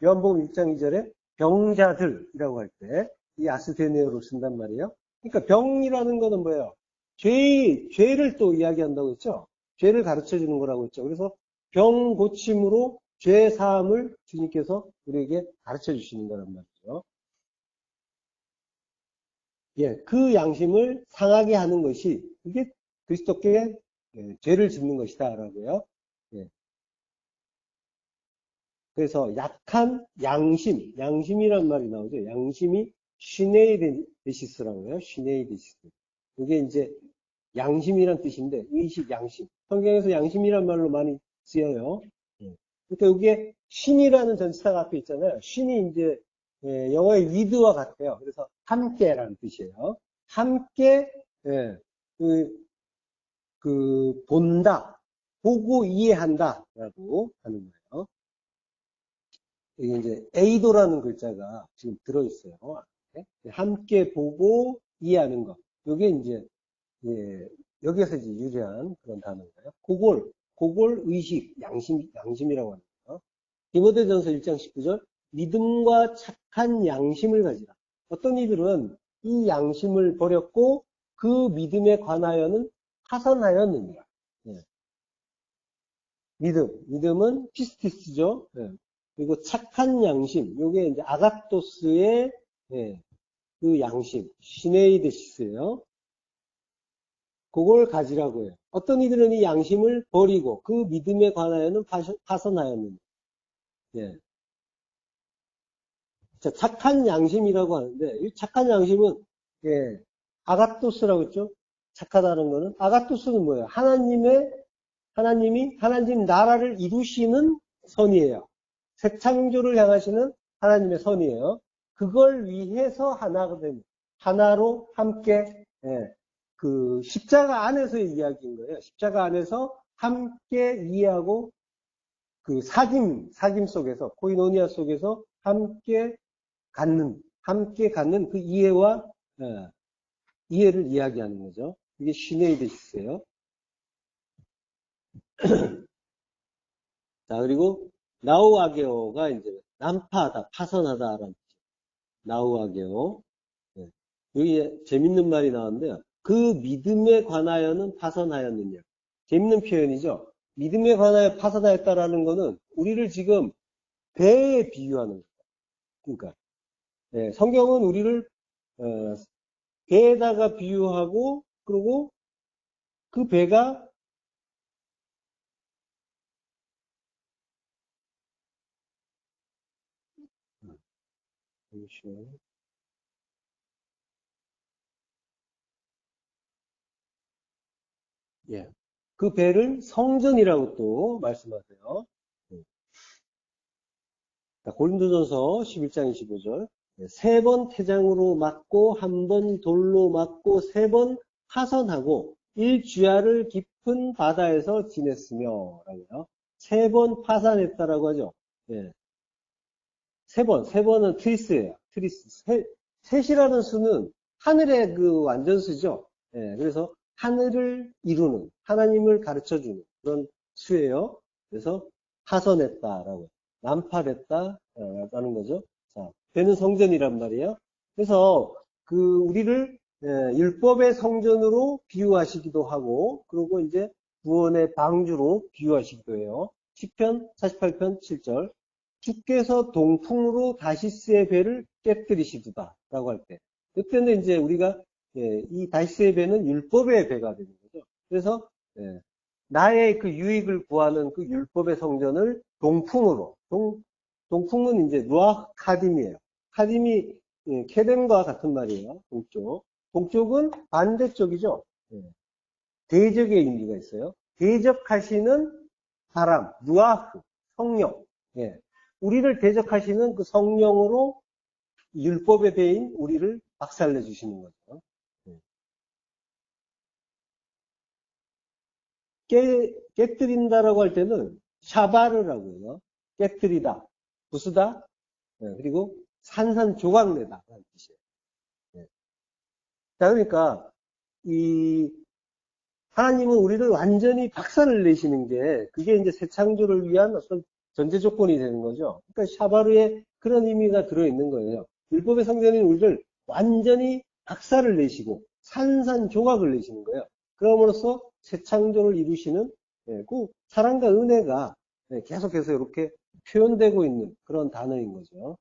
요한복음 1장 2절에 병자들이라고 할 때 이 아스테네오를 쓴단 말이에요. 그러니까 병이라는 거는 뭐예요? 죄를 또 이야기한다고 했죠. 죄를 가르쳐 주는 거라고 했죠. 그래서 병 고침으로 죄 사함을 주님께서 우리에게 가르쳐 주시는 거란 말이죠. 예, 그 양심을 상하게 하는 것이 그게 그리스도께 예, 죄를 짓는 것이다라고요. 예, 그래서 약한 양심이란 말이 나오죠. 양심이 시네이데시스라고 해요. 시네이데시스. 이게 이제 양심이란 뜻인데 의식, 양심. 성경에서 양심이란 말로 많이 쓰여요. 예. 그러니까 이게 신이라는 전치사가 앞에 있잖아요. 신이 이제 예, 영어의 with와 같아요. 그래서 함께라는 뜻이에요. 함께 예, 그, 본다, 보고 이해한다라고 하는 거예요. 이게 이제 에이도라는 글자가 지금 들어있어요. 함께 보고 이해하는 것. 이게 이제 예, 여기에서 이제 유래한 그런 단어인가요? 그걸 의식, 양심이라고 하는 거예요. 디모데전서 1장 19절 믿음과 착한 양심을 가지라. 어떤 이들은 이 양심을 버렸고 그 믿음에 관하여는 파선하였느니라. 예. 믿음은 피스티스죠. 예. 그리고 착한 양심, 요게 이제 아가토스의 예, 그 양심, 시네이드시스예요. 그걸 가지라고 해요. 어떤 이들은 이 양심을 버리고 그 믿음에 관하여는 파선하였느냐. 예. 자, 착한 양심이라고 하는데 이 착한 양심은 예, 아가토스라고 했죠. 착하다는 거는 아가토스는 뭐예요? 하나님이 하나님 나라를 이루시는 선이에요. 새 창조를 향하시는 하나님의 선이에요. 그걸 위해서 하나가 됩니다. 하나로 함께 예, 그 십자가 안에서의 이야기인 거예요. 십자가 안에서 함께 이해하고 그 사귐 속에서 코이노니아 속에서 함께 갖는 그 이해와 예, 이해를 이야기하는 거죠. 이게 시네이드시스예요. 자, 그리고 나우아게오가 이제 난파하다, 파선하다라는 나우아게오. 예. 여기 재밌는 말이 나왔는데요. 그 믿음에 관하여는 파선하였느냐. 재밌는 표현이죠. 믿음에 관하여 파선하였다라는 거는 우리를 지금 배에 비유하는 거예요. 그러니까 예, 성경은 우리를 어, 배에다가 비유하고 그리고 그 배가 잠시만요. 예. 그 배를 성전이라고 또 말씀하세요. 예. 고린도전서 11장 25절. 세 번 태장으로 맞고, 한 번 돌로 맞고, 세 번 파선하고, 일주야를 깊은 바다에서 지냈으며, 라고요. 세 번 파산했다라고 하죠. 예. 세 번은 트리스예요. 트리스. 셋이라는 수는 하늘의 그 완전수죠. 예. 그래서 하늘을 이루는, 하나님을 가르쳐주는 그런 수예요. 그래서 파선했다라고. 난파됐다라는 거죠. 자, 되는 성전이란 말이에요. 그래서 그 우리를 율법의 성전으로 비유하시기도 하고, 그리고 이제 구원의 방주로 비유하시기도 해요. 시편 48편 7절. 주께서 동풍으로 다시스의 배를 깨뜨리시도다 라고 할 때, 그때는 이제 우리가 이 다시스의 배는 율법의 배가 되는 거죠. 그래서 나의 그 유익을 구하는 그 율법의 성전을 동풍으로, 동풍은 이제 루아 카딤이에요. 카딤이 케뎀과 같은 말이에요. 동쪽. 동쪽은 반대쪽이죠. 대적의 의미가 있어요. 대적하시는 사람, 루아흐, 성령. 우리를 대적하시는 그 성령으로 율법의 배인 우리를 박살내 주시는 거죠. 깨뜨린다라고 할 때는 샤바르라고 해요. 깨뜨리다, 부수다, 그리고 산산조각내다 라는 뜻이에요. 자, 그러니까 이 하나님은 우리를 완전히 박살을 내시는 게, 그게 이제 새 창조를 위한 어떤 전제 조건이 되는 거죠. 그러니까 샤바르에 그런 의미가 들어있는 거예요. 율법의 성전인 우리를 완전히 박살을 내시고 산산조각을 내시는 거예요. 그럼으로써 새 창조를 이루시는 그 사랑과 은혜가 계속해서 이렇게 표현되고 있는 그런 단어인 거죠.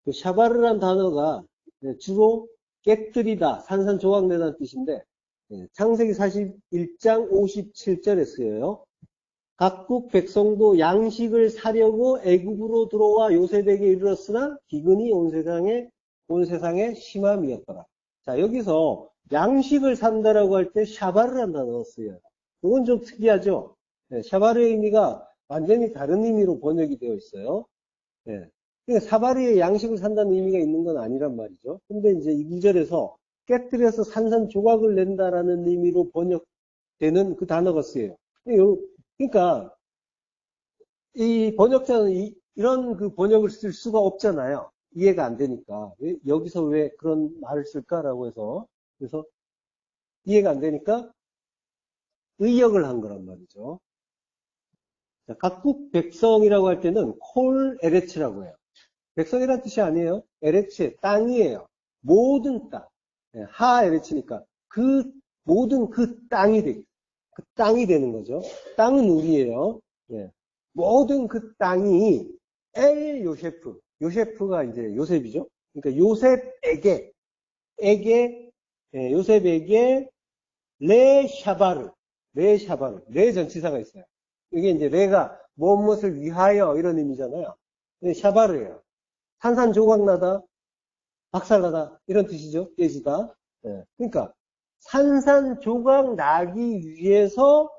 그 샤바르란 단어가 주로 깨뜨리다, 산산조각내다는 뜻인데, 창세기 41장 57절에 쓰여요. 각국 백성도 양식을 사려고 애굽으로 들어와 요셉에게 이르렀으나 기근이 온 세상에 심함이었더라. 자, 여기서 양식을 산다라고 할 때 샤바르란 단어가 쓰여요. 이건 좀 특이하죠? 샤바르의 의미가 완전히 다른 의미로 번역이 되어 있어요. 그러니까 사바리에 양식을 산다는 의미가 있는 건 아니란 말이죠. 근데 이제 이 구절에서 깨뜨려서 산산조각을 낸다라는 의미로 번역되는 그 단어가 쓰여요. 그러니까 이 번역자는 이런 그 번역을 쓸 수가 없잖아요. 이해가 안 되니까. 여기서 왜 그런 말을 쓸까라고 해서. 그래서 이해가 안 되니까 의역을 한 거란 말이죠. 자, 각국 백성이라고 할 때는 콜 에레츠라고 해요. 백성이라는 뜻이 아니에요. 에레츠, 땅이에요. 모든 땅. 하 에레츠니까 모든 그 땅이 되는 거죠. 땅은 우리예요. 모든 그 땅이 엘 요세프가 이제 요셉이죠. 그러니까 요셉에게 레 샤바르, 레 전치사가 있어요. 이게 이제 레가 무엇을 위하여 이런 의미잖아요. 샤바르예요. 산산조각나다, 박살나다 이런 뜻이죠. 깨지다. 그러니까 산산조각 나기 위해서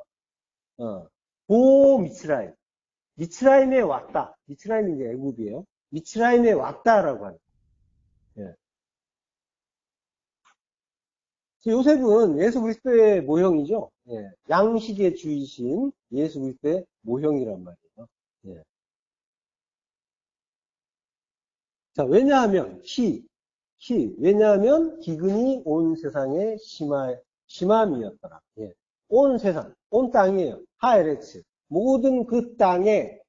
미츠라임, 미츠라임에 왔다. 미츠라임이 이제 애굽이에요. 미츠라임에 왔다라고 하는. 요셉은 예수 그리스도의 모형이죠. 양식의 주이신 예수 그리스도의 모형이란 말이에요. 자, 왜냐하면 왜냐하면 기근이 온 세상에 심함이었더라. 온 세상, 온 땅이에요. 하에레츠. 모든 그 땅에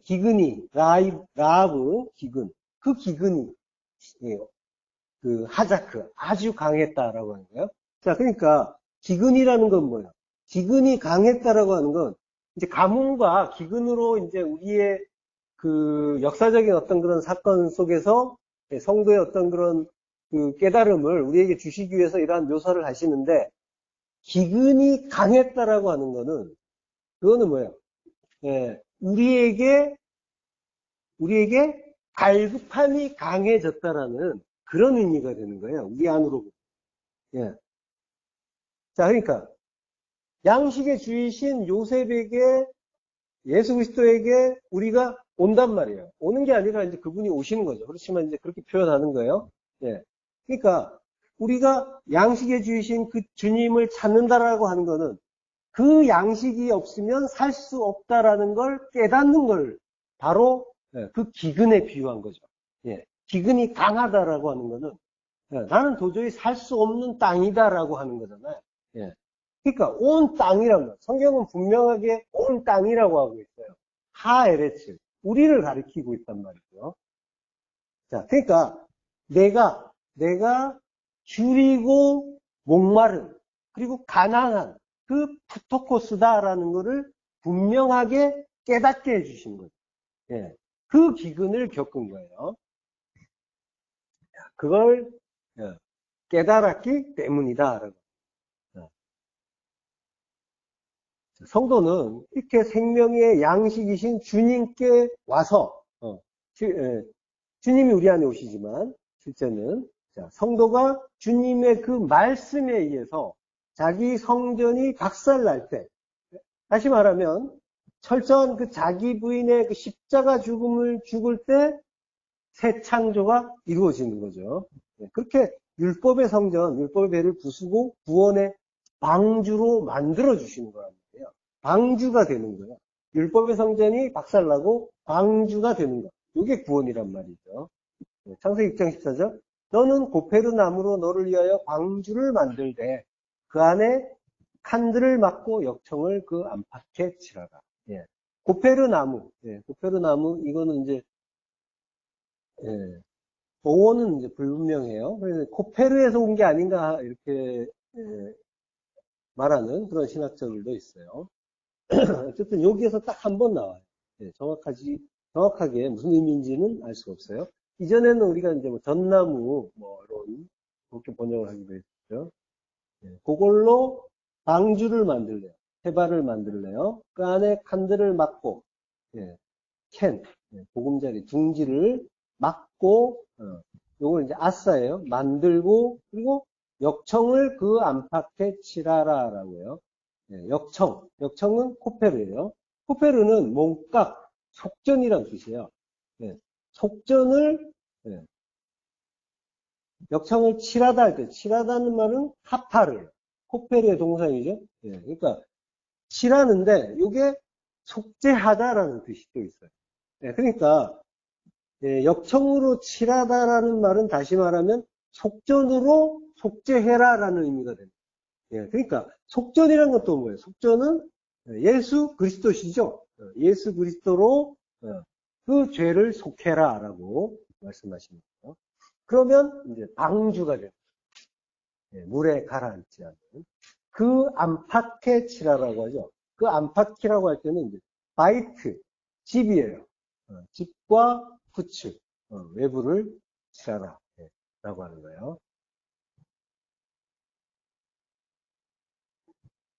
기근이, 라하브 기근, 그 기근이 그 하자크 아주 강했다라고 하는 거예요. 자, 그러니까 기근이라는 건 뭐예요? 기근이 강했다라고 하는 건 이제 가뭄과 기근으로 이제 우리의 그 역사적인 어떤 그런 사건 속에서 성도의 어떤 그런 그 깨달음을 우리에게 주시기 위해서 이러한 묘사를 하시는데, 기근이 강했다라고 하는 거는 그거는 뭐예요? 우리에게 갈급함이 강해졌다라는 그런 의미가 되는 거예요. 우리 안으로. 자, 그러니까 양식의 주이신 요셉에게 예수 그리스도에게 우리가 온단 말이에요. 오는 게 아니라 이제 그분이 오시는 거죠. 그렇지만 이제 그렇게 표현하는 거예요. 예. 그러니까 우리가 양식의 주이신 그 주님을 찾는다라고 하는 거는 그 양식이 없으면 살 수 없다라는 걸 깨닫는 걸 바로 그 기근에 비유한 거죠. 예. 기근이 강하다라고 하는 거는 나는 도저히 살 수 없는 땅이다라고 하는 거잖아요. 예. 그러니까 온 땅이란 말. 성경은 분명하게 온 땅이라고 하고 있어요. 하에레츠. 우리를 가리키고 있단 말이죠. 자, 그러니까 내가 줄이고 목마른 그리고 가난한 그 푸토코스다라는 거를 분명하게 깨닫게 해주신 거죠. 예. 그 기근을 겪은 거예요. 그걸 깨달았기 때문이다. 성도는 이렇게 생명의 양식이신 주님께 와서 주님이 우리 안에 오시지만 실제는 성도가 주님의 그 말씀에 의해서 자기 성전이 박살날 때, 다시 말하면 철저한 그 자기 부인의 그 십자가 죽음을 죽을 때 새 창조가 이루어지는 거죠. 그렇게 율법의 성전, 율법의 배를 부수고 구원의 방주로 만들어 주시는 거란 말이에요. 방주가 되는 거예요. 율법의 성전이 박살나고 방주가 되는 거. 이게 구원이란 말이죠. 창세기 6장 14절. 너는 고페르 나무로 너를 위하여 방주를 만들되 그 안에 칸들을 막고 역청을 그 안팎에 칠하라. 예. 고페르 나무. 예. 고페르 나무 이거는 이제 어원은 이제 불분명해요. 그래서 코페르에서 온 게 아닌가 이렇게 말하는 그런 신학자들도 있어요. 어쨌든 여기에서 딱 한 번 나와요. 정확하게 무슨 의미인지는 알 수가 없어요. 이전에는 우리가 이제 뭐 전나무 뭐 이런 그렇게 번역을 하기도 했죠. 그걸로 방주를 만들래요. 해발을 만들래요. 그 안에 칸들을 막고 보금자리 둥지를 막고 요걸 이제 아싸예요. 만들고 그리고 역청을 그 안팎에 칠하라라고요. 역청은 코페르예요. 코페르는 몸값, 속전이란 뜻이에요. 속전을 역청을 칠하다 할 때 칠하다는 말은 하파르예요. 코페르의 동사이죠. 그러니까 칠하는데 이게 속죄하다라는 뜻이 또 있어요. 그러니까 역청으로 칠하다라는 말은 다시 말하면 속전으로 속죄해라라는 의미가 됩니다. 그러니까 속전이라는 것도 뭐예요? 속전은 예수 그리스도시죠. 예수 그리스도로 그 죄를 속해라라고 말씀하십니다. 그러면 이제 방주가 됩니다. 물에 가라앉지 않는 그 안팎에 칠하라고 하죠. 그 안팎이라고 할 때는 이제 바이트 집이에요. 집과 후축 외부를 칠하라 라고 하는 거예요.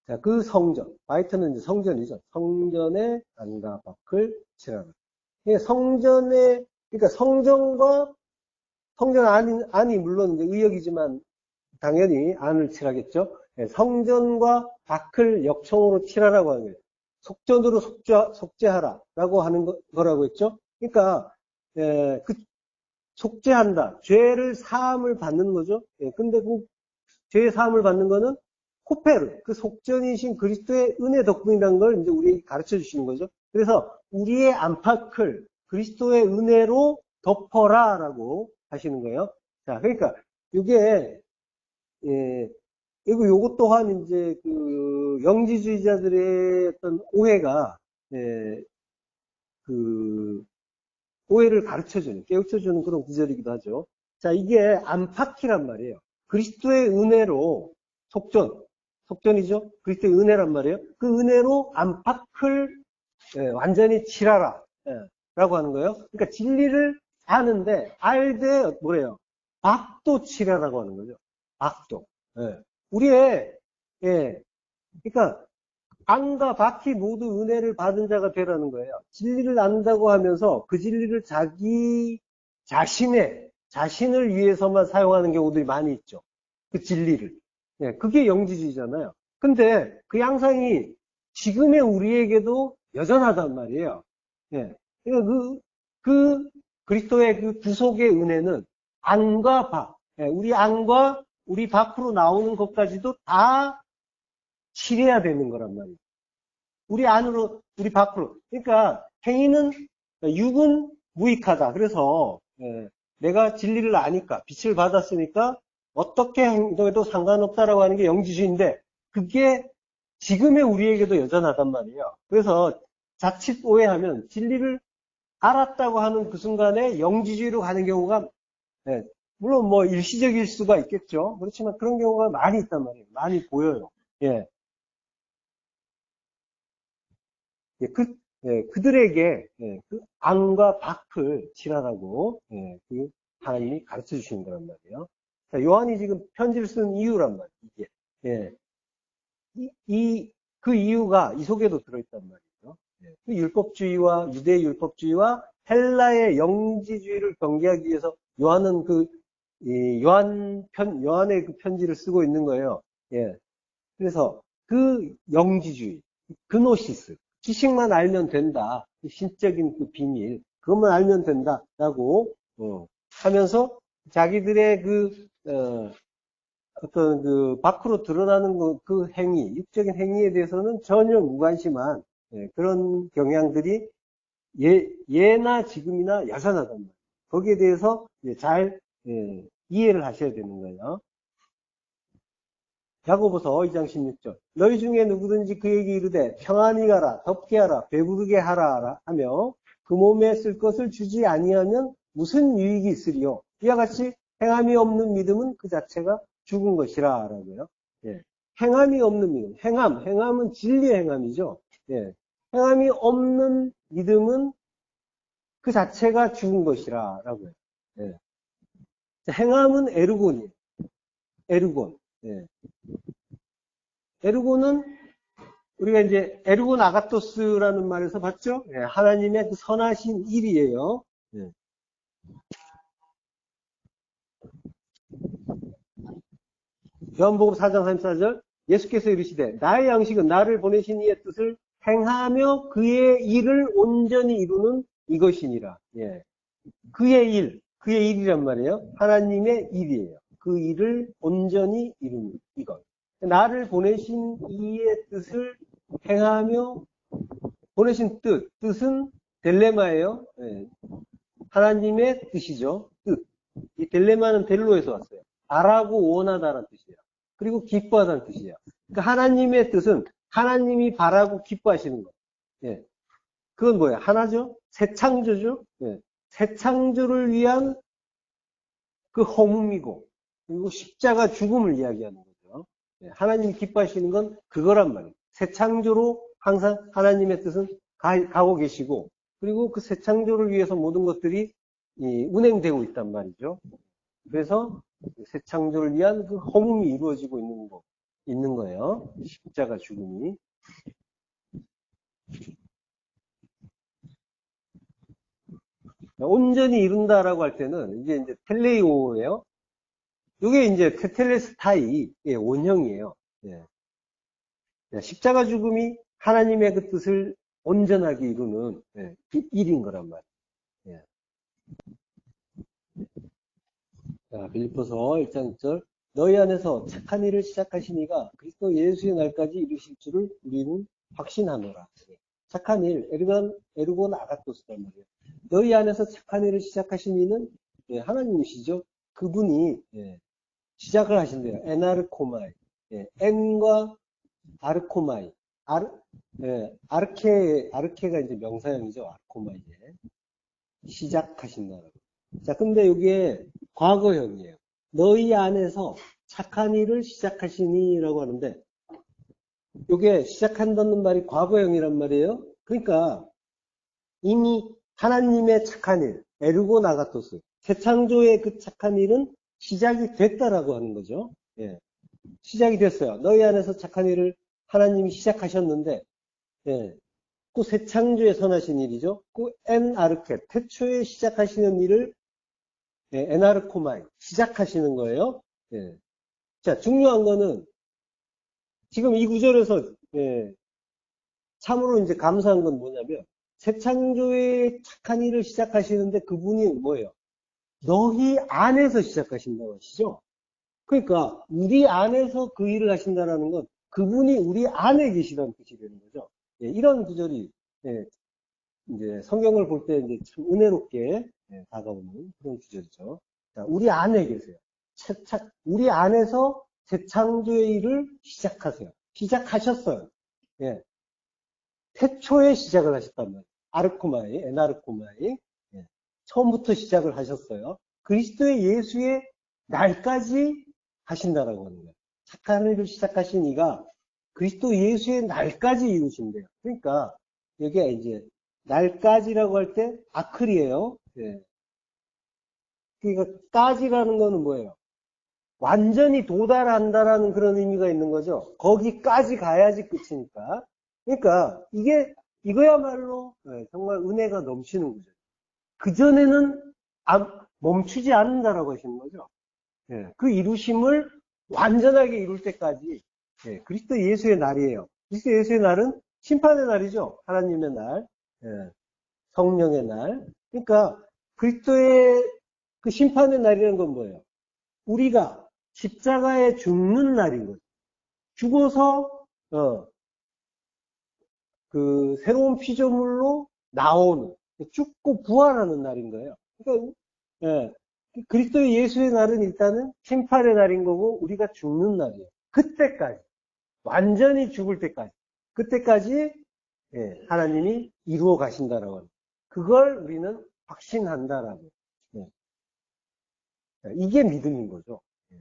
자, 그 성전 바이트는 이제 성전이죠. 성전의 안과 밖을 칠하라. 성전의 그러니까 성전 안이 물론 이제 의역이지만 당연히 안을 칠하겠죠. 성전과 밖을 역청으로 칠하라고 하는 거예요. 속전으로 속죄하라라고 하는 거라고 했죠. 그러니까 그 속죄한다. 죄를 사함을 받는 거죠. 근데 그 죄의 사함을 받는 거는 코페르, 그 속전이신 그리스도의 은혜 덕분이라는 걸 이제 우리에게 가르쳐 주시는 거죠. 그래서 우리의 안팎을 그리스도의 은혜로 덮어라라고 하시는 거예요. 자, 그러니까 이게 요것 또한 이제 그 영지주의자들의 어떤 오해가 그 오해를 가르쳐주는, 깨우쳐주는 그런 구절이기도 하죠. 자, 이게 안팎이란 말이에요. 그리스도의 은혜로 속전이죠. 그리스도의 은혜란 말이에요. 그 은혜로 안팎을 완전히 칠하라 라고 하는 거예요. 그러니까 진리를 아는데 알되 뭐래요? 박도 칠하라고 하는 거죠. 박도. 우리의 그러니까 안과 밖이 모두 은혜를 받은 자가 되라는 거예요. 진리를 안다고 하면서 그 진리를 자기 자신을 위해서만 사용하는 경우들이 많이 있죠. 그 진리를. 그게 영지주의잖아요. 근데 그 양상이 지금의 우리에게도 여전하단 말이에요. 예. 그러니까 그 그리스도의 그 구속의 은혜는 안과 밖, 예, 우리 안과 우리 밖으로 나오는 것까지도 다 치려야 되는 거란 말이에요. 우리 안으로, 우리 밖으로. 그러니까 행위는, 육은 무익하다. 그래서 예, 내가 진리를 아니까, 빛을 받았으니까 어떻게 행동해도 상관없다라고 하는 게 영지주의인데, 그게 지금의 우리에게도 여전하단 말이에요. 그래서 자칫 오해하면 진리를 알았다고 하는 그 순간에 영지주의로 가는 경우가, 예, 물론 뭐 일시적일 수가 있겠죠. 그렇지만 그런 경우가 많이 있단 말이에요. 많이 보여요. 예. 예, 그들에게 그 안과 밖을 칠하라고 그 하나님이 가르쳐 주시는 거란 말이에요. 자, 요한이 지금 편지를 쓴 이유란 말이에요. 이게. 예. 그 이유가 이 속에도 들어있단 말이에요. 예. 그 율법주의와 유대 율법주의와 헬라의 영지주의를 경계하기 위해서 요한은 요한의 그 편지를 쓰고 있는 거예요. 예. 그래서 그 영지주의, 그노시스, 지식만 알면 된다. 신적인 그 비밀, 그것만 알면 된다라고 하면서 자기들의 어떤 그 밖으로 드러나는 그 행위, 육적인 행위에 대해서는 전혀 무관심한 그런 경향들이 예나 지금이나 야산하단 말이에요. 거기에 대해서 잘 이해를 하셔야 되는 거예요. 야고보서 2장 16절. 너희 중에 누구든지 그에게 이르되 평안히 가라, 덥게 하라, 배부르게 하라 하며 그 몸에 쓸 것을 주지 아니하면 무슨 유익이 있으리요? 이와 같이 행함이 없는 믿음은 그 자체가 죽은 것이라 라고요. 예. 행함이 없는 믿음. 행함은 진리의 행함이죠. 예. 행함이 없는 믿음은 그 자체가 죽은 것이라 라고요. 예. 행함은 에르곤이에요. 에르곤. 예. 에르곤은 우리가 이제 에르곤 아가토스라는 말에서 봤죠? 예, 하나님의 그 선하신 일이에요. 예. 요한복음 4장 34절 예수께서 이르시되 나의 양식은 나를 보내신 이의 뜻을 행하며 그의 일을 온전히 이루는 이것이니라. 예. 그의 일이란 말이에요. 하나님의 일이에요. 그 일을 온전히 이루는 이것. 나를 보내신 이의 뜻을 행하며 보내신 뜻은 델레마예요. 예. 하나님의 뜻이죠. 뜻. 이 델레마는 델로에서 왔어요. 바라고 원하다는 뜻이에요. 그리고 기뻐하다는 뜻이에요. 그러니까 하나님의 뜻은 하나님이 바라고 기뻐하시는 것. 예. 그건 뭐예요? 하나죠? 새 창조죠? 예. 새 창조를 위한 그 허물이고, 그리고 십자가 죽음을 이야기하는 거죠. 예. 하나님이 기뻐하시는 건 그거란 말이에요. 새 창조로 항상 하나님의 뜻은 가고 계시고, 그리고 그 새 창조를 위해서 모든 것들이 운행되고 있단 말이죠. 그래서 새 창조를 위한 그 허물이 이루어지고 있는 거예요. 십자가 죽음이. 온전히 이룬다라고 할 때는 이게 이제 텔레이오예요. 이게 이제 테텔레스타이의 원형이에요. 예. 십자가 죽음이 하나님의 그 뜻을 온전하게 이루는 그 일인 거란 말이에요. 자, 빌립보서 1장 1절 너희 안에서 착한 일을 시작하신 이가 그리스도 예수의 날까지 이루실 줄을 우리는 확신하노라. 착한 일, 에르곤 아가토스란 말이에요. 너희 안에서 착한 일을 시작하신 이는 하나님이시죠. 그분이 시작을 하신대요. 에나르코마이. 엔과 아르코마이. 아르케가 이제 명사형이죠. 아르코마이에. 시작하신다라고. 자, 근데 이게 과거형이에요. 너희 안에서 착한 일을 시작하시니라고 하는데, 이게 시작한다는 말이 과거형이란 말이에요. 그러니까 이미 하나님의 착한 일, 에르고 나가토스, 새창조의 그 착한 일은 시작이 됐다라고 하는 거죠. 예. 시작이 됐어요. 너희 안에서 착한 일을 하나님이 시작하셨는데, 예. 그 새창조의 선하신 일이죠. 그 엔아르케, 태초에 시작하시는 일을 에나르코마이, 시작하시는 거예요. 예. 자, 중요한 거는 지금 이 구절에서 참으로 이제 감사한 건 뭐냐면, 새 창조의 착한 일을 시작하시는데 그분이 뭐예요? 너희 안에서 시작하신다고 하시죠? 그러니까 우리 안에서 그 일을 하신다는 건 그분이 우리 안에 계시다는 뜻이 되는 거죠. 예, 이런 구절이 예, 이제 성경을 볼 때 이제 참 은혜롭게 예, 다가오는 그런 구절이죠. 자, 우리 안에 계세요. 우리 안에서 재창조의 일을 시작하세요. 시작하셨어요. 예, 태초에 시작을 하셨단 말이에요. 아르코마이, 에나르코마이. 예, 처음부터 시작을 하셨어요. 그리스도의 예수의 날까지 하신다라고 하는 거예요. 착한 일을 시작하신 이가 그리스도 예수의 날까지 이루신대요. 그러니까 여기가 이제 날까지라고 할 때 아클이에요. 예. 그러니까 까지라는 거는 뭐예요? 완전히 도달한다라는 그런 의미가 있는 거죠. 거기까지 가야지 끝이니까. 그러니까 이거야말로 예, 정말 은혜가 넘치는 거죠. 그전에는 멈추지 않는다라고 하시는 거죠. 예, 그 이루심을 완전하게 이룰 때까지 예, 그리스도 예수의 날이에요. 그리스도 예수의 날은 심판의 날이죠. 하나님의 날, 예, 성령의 날. 그러니까 그리스도의 그 심판의 날이라는 건 뭐예요? 우리가 십자가에 죽는 날인 거죠. 죽어서 그 새로운 피조물로 나오는 죽고 부활하는 날인 거예요. 그러니까 예, 그리스도의 예수의 날은 일단은 심판의 날인 거고 우리가 죽는 날이에요. 그때까지 완전히 죽을 때까지 그때까지 예, 하나님이 이루어 가신다라고 합니다. 그걸 우리는 확신한다라고. 예. 이게 믿음인 거죠. 예.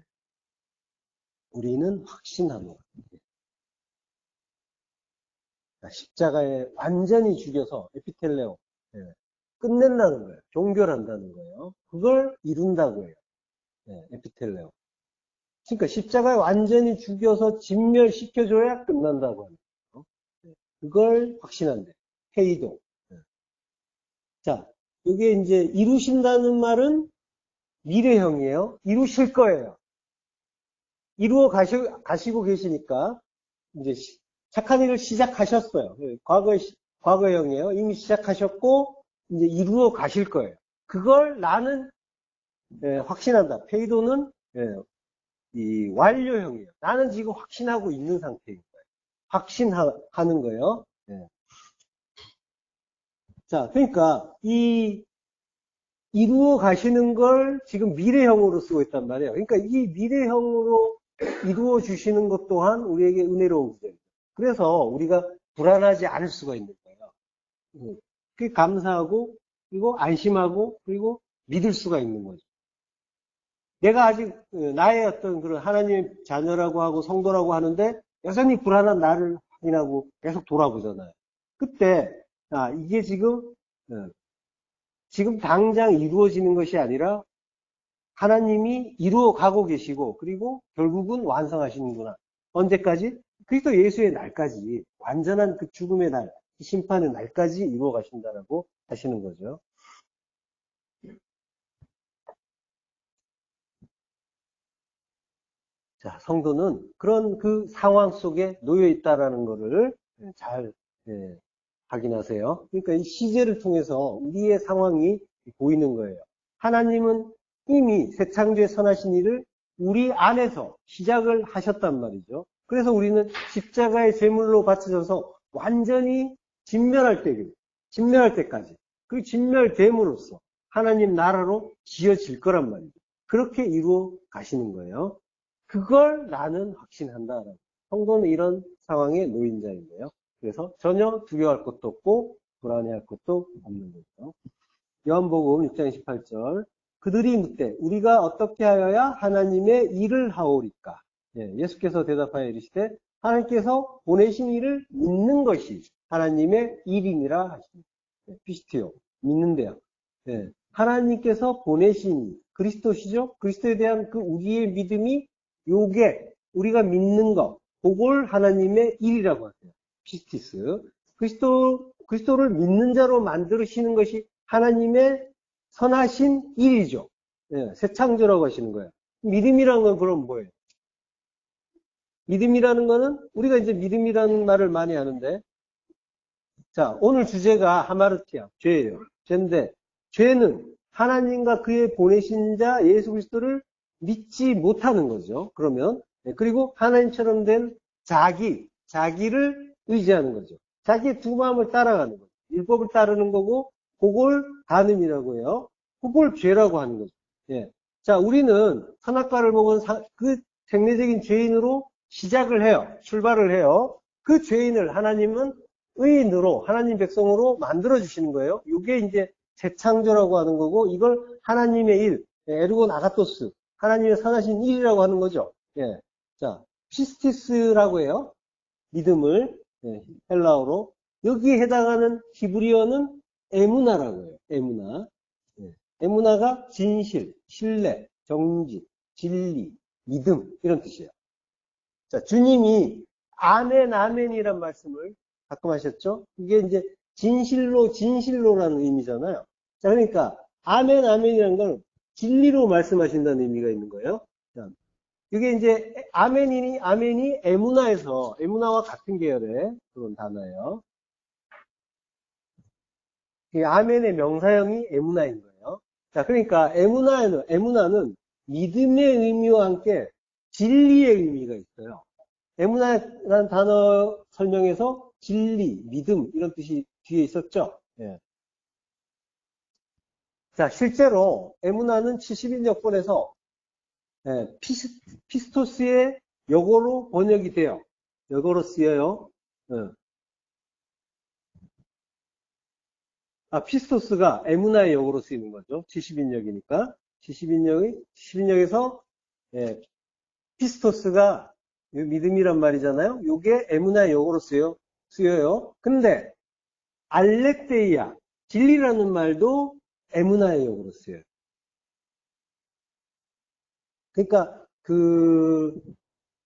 우리는 확신합니다. 십자가에 완전히 죽여서 에피텔레오 예, 끝낸다는 거예요. 종결한다는 거예요. 그걸 이룬다고 해요. 예, 에피텔레오. 그러니까 십자가에 완전히 죽여서 진멸시켜줘야 끝난다고 하는 거예요. 예, 그걸 확신한대. 회의도. 예. 자, 이게 이제 이루신다는 말은 미래형이에요. 이루실 거예요. 이루어 가시고 계시니까 이제 착한 일을 시작하셨어요. 과거형이에요. 이미 시작하셨고 이제 이루어 가실 거예요. 그걸 나는 예, 확신한다. 페이도는 예, 이 완료형이에요. 나는 지금 확신하고 있는 상태인 거예요. 확신하는 거예요. 예. 자, 그러니까 이 이루어 가시는 걸 지금 미래형으로 쓰고 있단 말이에요. 그러니까 이 미래형으로 이루어 주시는 것 또한 우리에게 은혜로운 구절이에요. 그래서 우리가 불안하지 않을 수가 있는 거예요. 그게 감사하고 그리고 안심하고 그리고 믿을 수가 있는 거죠. 내가 아직 나의 어떤 그런 하나님의 자녀라고 하고 성도라고 하는데 여전히 불안한 나를 확인하고 계속 돌아보잖아요. 그때 이게 지금 당장 이루어지는 것이 아니라 하나님이 이루어 가고 계시고 그리고 결국은 완성하시는구나. 언제까지? 그리스도 예수의 날까지 완전한 그 죽음의 날, 심판의 날까지 이루어 가신다라고 하시는 거죠. 자, 성도는 그런 그 상황 속에 놓여 있다라는 것을 잘 확인하세요. 그러니까 이 시제를 통해서 우리의 상황이 보이는 거예요. 하나님은 이미 새 창조의 선하신 일을 우리 안에서 시작을 하셨단 말이죠. 그래서 우리는 십자가의 제물로 바쳐져서 완전히 진멸할 때까지 그 진멸됨으로써 하나님 나라로 지어질 거란 말이죠. 그렇게 이루어 가시는 거예요. 그걸 나는 확신한다. 성도는 이런 상황에 놓인 자인데요. 그래서 전혀 두려워할 것도 없고 불안해할 것도 없는 거죠. 요한복음 6장 28절 그들이 묻되 우리가 어떻게 하여야 하나님의 일을 하오리까? 예수께서 대답하여 이르시되 하나님께서 보내신 일을 믿는 것이 하나님의 일이니라 하십니다. 피스티오 믿는데요. 하나님께서 보내신 그리스도시죠? 그리스도에 대한 그 우리의 믿음이 요게 우리가 믿는 것 그걸 하나님의 일이라고 하세요. 피스티스 그리스도를 믿는 자로 만드시는 것이 하나님의 선하신 일이죠. 새 창조라고 하시는 거예요. 믿음이라는 건 그럼 뭐예요? 믿음이라는 거는 우리가 이제 믿음이라는 말을 많이 하는데 자, 오늘 주제가 하마르티아, 죄예요. 죄인데, 죄는 하나님과 그의 보내신 자 예수 그리스도를 믿지 못하는 거죠. 그러면, 그리고 하나님처럼 된 자기를 의지하는 거죠. 자기의 두 마음을 따라가는 거죠. 율법을 따르는 거고, 그걸 간음이라고 해요. 그걸 죄라고 하는 거죠. 예. 자, 우리는 선악과를 먹은 그 생리적인 죄인으로 시작을 해요. 출발을 해요. 그 죄인을 하나님은 의인으로, 하나님 백성으로 만들어주시는 거예요. 이게 이제 재창조라고 하는 거고, 이걸 하나님의 일, 에르곤 아가토스, 하나님의 선하신 일이라고 하는 거죠. 예. 자, 피스티스라고 해요. 믿음을, 헬라어로. 여기에 해당하는 히브리어는 에무나라고 해요. 에무나. 에무나가 진실, 신뢰, 정직, 진리, 믿음, 이런 뜻이에요. 자, 주님이 아멘, 아멘이란 말씀을 가끔 하셨죠? 이게 이제 진실로라는 의미잖아요. 자, 그러니까 아멘, 아멘이라는 건 진리로 말씀하신다는 의미가 있는 거예요. 자, 이게 이제 아멘이 에무나와 같은 계열의 그런 단어예요. 이 아멘의 명사형이 에무나인 거예요. 자, 그러니까 에무나는 믿음의 의미와 함께 진리의 의미가 있어요. 에무나라는 단어 설명에서 진리, 믿음 이런 뜻이 뒤에 있었죠. 예. 자, 실제로 에무나는 70인역본에서 피스토스의 역어로 번역이 돼요. 역어로 쓰여요. 예. 피스토스가 에무나의 역으로 쓰이는 거죠. 70인역이니까. 70인역에서 피스토스가 믿음이란 말이잖아요. 요게 에무나의 역으로 쓰여요. 근데 알렉데이아, 진리라는 말도 에무나의 역으로 쓰여요. 그러니까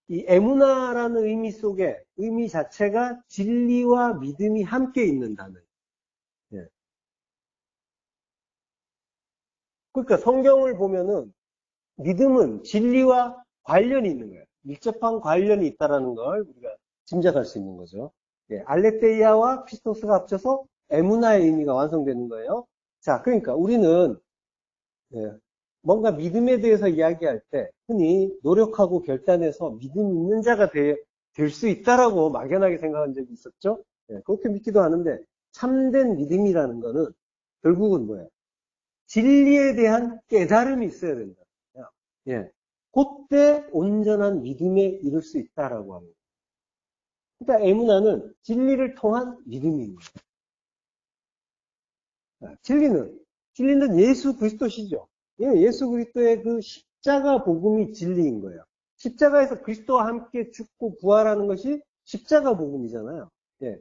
이 에무나라는 의미 속에 의미 자체가 진리와 믿음이 함께 있는 단어예요. 예. 그러니까 성경을 보면은 믿음은 진리와 관련이 있는 거예요. 밀접한 관련이 있다는 걸 우리가 짐작할 수 있는 거죠. 예, 알렉데이아와 피스토스가 합쳐서 에무나의 의미가 완성되는 거예요. 자, 그러니까 우리는 뭔가 믿음에 대해서 이야기할 때 흔히 노력하고 결단해서 믿음 있는 자가 될 수 있다라고 막연하게 생각한 적이 있었죠. 예, 그렇게 믿기도 하는데 참된 믿음이라는 거는 결국은 뭐예요? 진리에 대한 깨달음이 있어야 된다. 예. 그때 온전한 믿음에 이를 수 있다라고 합니다. 그러니까 에무나는 진리를 통한 믿음입니다. 진리는 예수 그리스도시죠. 예수 그리스도의 그 십자가 복음이 진리인 거예요. 십자가에서 그리스도와 함께 죽고 부활하는 것이 십자가 복음이잖아요. 예.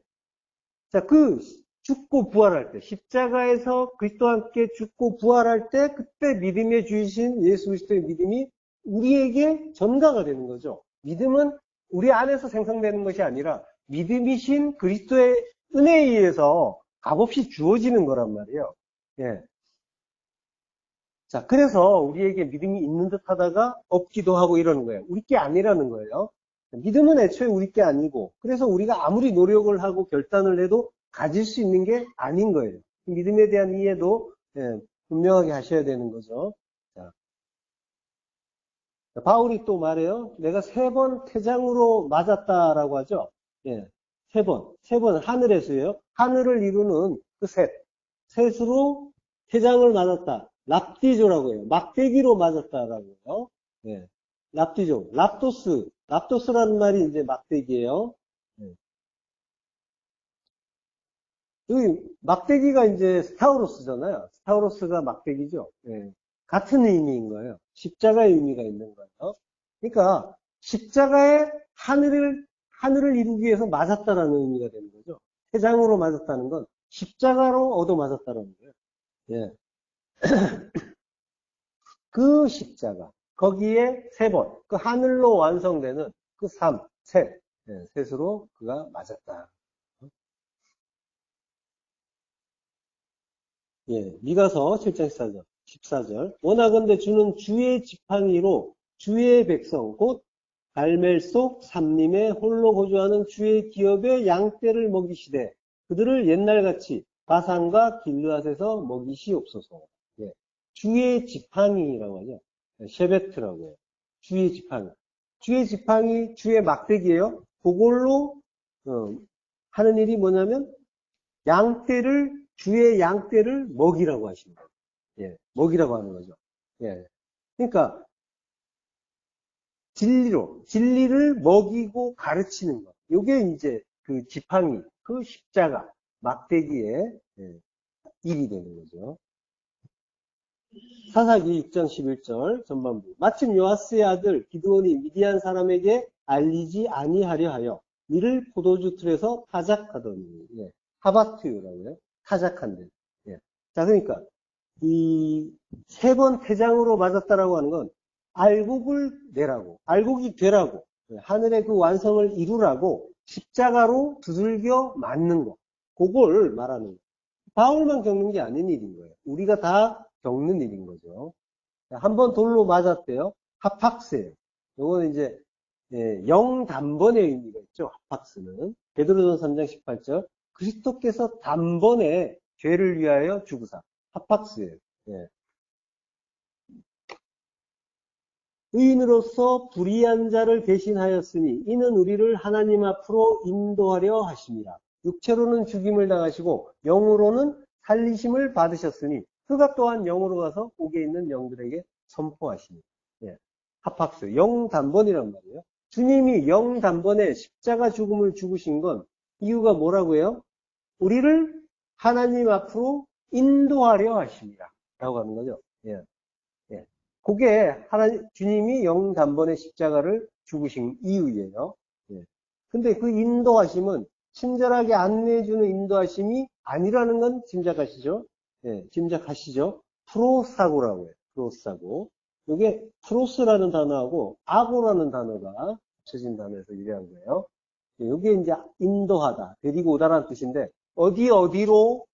자, 그 죽고 부활할 때, 십자가에서 그리스도와 함께 죽고 부활할 때, 그때 믿음에 주이신 예수 그리스도의 믿음이 우리에게 전가가 되는 거죠. 믿음은 우리 안에서 생성되는 것이 아니라 믿음이신 그리스도의 은혜에 의해서 값없이 주어지는 거란 말이에요. 예. 자, 그래서 우리에게 믿음이 있는 듯 하다가 없기도 하고 이러는 거예요. 우리 게 아니라는 거예요. 믿음은 애초에 우리 게 아니고, 그래서 우리가 아무리 노력을 하고 결단을 해도 가질 수 있는 게 아닌 거예요. 믿음에 대한 이해도 분명하게 하셔야 되는 거죠. 자, 바울이 또 말해요. 내가 3번 태장으로 맞았다라고 하죠. 예, 3번 하늘에서요. 하늘을 이루는 그 셋으로 태장을 맞았다. 랍디조라고 해요. 막대기로 맞았다라고 해요. 예, 랍디조, 랍도스라는 말이 이제 막대기예요. 예. 여기 막대기가 이제 스타우로스잖아요. 스타우로스가 막대기죠. 예. 같은 의미인 거예요. 십자가의 의미가 있는 거예요. 그러니까 십자가의 하늘을 이루기 위해서 맞았다라는 의미가 되는 거죠. 태장으로 맞았다는 건 십자가로 얻어 맞았다는 거예요. 예. 그 십자가, 거기에 3번, 그 하늘로 완성되는 그 셋으로 그가 맞았다. 예, 미가서 7장 14절. 워낙건대 주는 주의 지팡이로 주의 백성, 곧 갈멜 속 삼림에 홀로 거주하는 주의 기업의 양떼를 먹이시되 그들을 옛날같이 바산과 길르앗에서 먹이시옵소서. 예. 주의 지팡이라고 하죠. 셰베트라고 해요. 주의 지팡이. 주의 지팡이, 주의 막대기예요. 그걸로 하는 일이 뭐냐면 주의 양떼를 먹이라고 하시는 거예요. 예, 먹이라고 하는 거죠. 예. 그러니까 진리를 먹이고 가르치는 것. 요게 이제 그 지팡이, 그 십자가, 막대기의 일이 되는 거죠. 사사기 6장 11절 전반부. 마침 요아스의 아들 기드온이 미디안 사람에게 알리지 아니하려 하여 이를 포도주 틀에서 타작하더니, 예. 하바트유라고 해요. 타작한데. 예. 자, 그러니까 이 세 번 태장으로 맞았다라고 하는 건 알곡을 내라고, 알곡이 되라고, 하늘의 그 완성을 이루라고 십자가로 두들겨 맞는 거. 그걸 말하는 거예요. 바울만 겪는 게 아닌 일인 거예요. 우리가 다 겪는 일인 거죠. 한 번 돌로 맞았대요. 하팍스예요. 요거는 이제 영단번의 의미가 있죠. 하팍스는. 베드로전서 3장 18절. 그리스도께서 단번에 죄를 위하여 죽으사. 하팍스예요. 예. 의인으로서 불의한 자를 대신하였으니 이는 우리를 하나님 앞으로 인도하려 하심이라. 육체로는 죽임을 당하시고 영으로는 살리심을 받으셨으니 그가 또한 영으로 가서 옥에 있는 영들에게 선포하시니. 예. 하팍스, 영단번이란 말이에요. 주님이 영단번에 십자가 죽음을 죽으신 건 이유가 뭐라고 해요? 우리를 하나님 앞으로 인도하려 하십니다. 라고 하는 거죠. 예. 예. 그게 주님이 영단번에 십자가를 죽으신 이유예요. 예. 근데 그 인도하심은 친절하게 안내해주는 인도하심이 아니라는 건 짐작하시죠? 예, 짐작하시죠? 프로사고라고 해요. 프로사고. 이게 프로스라는 단어하고 아고라는 단어가 합쳐진 단어에서 유래한 거예요. 이게 이제 인도하다, 데리고 오다라는 뜻인데 어디로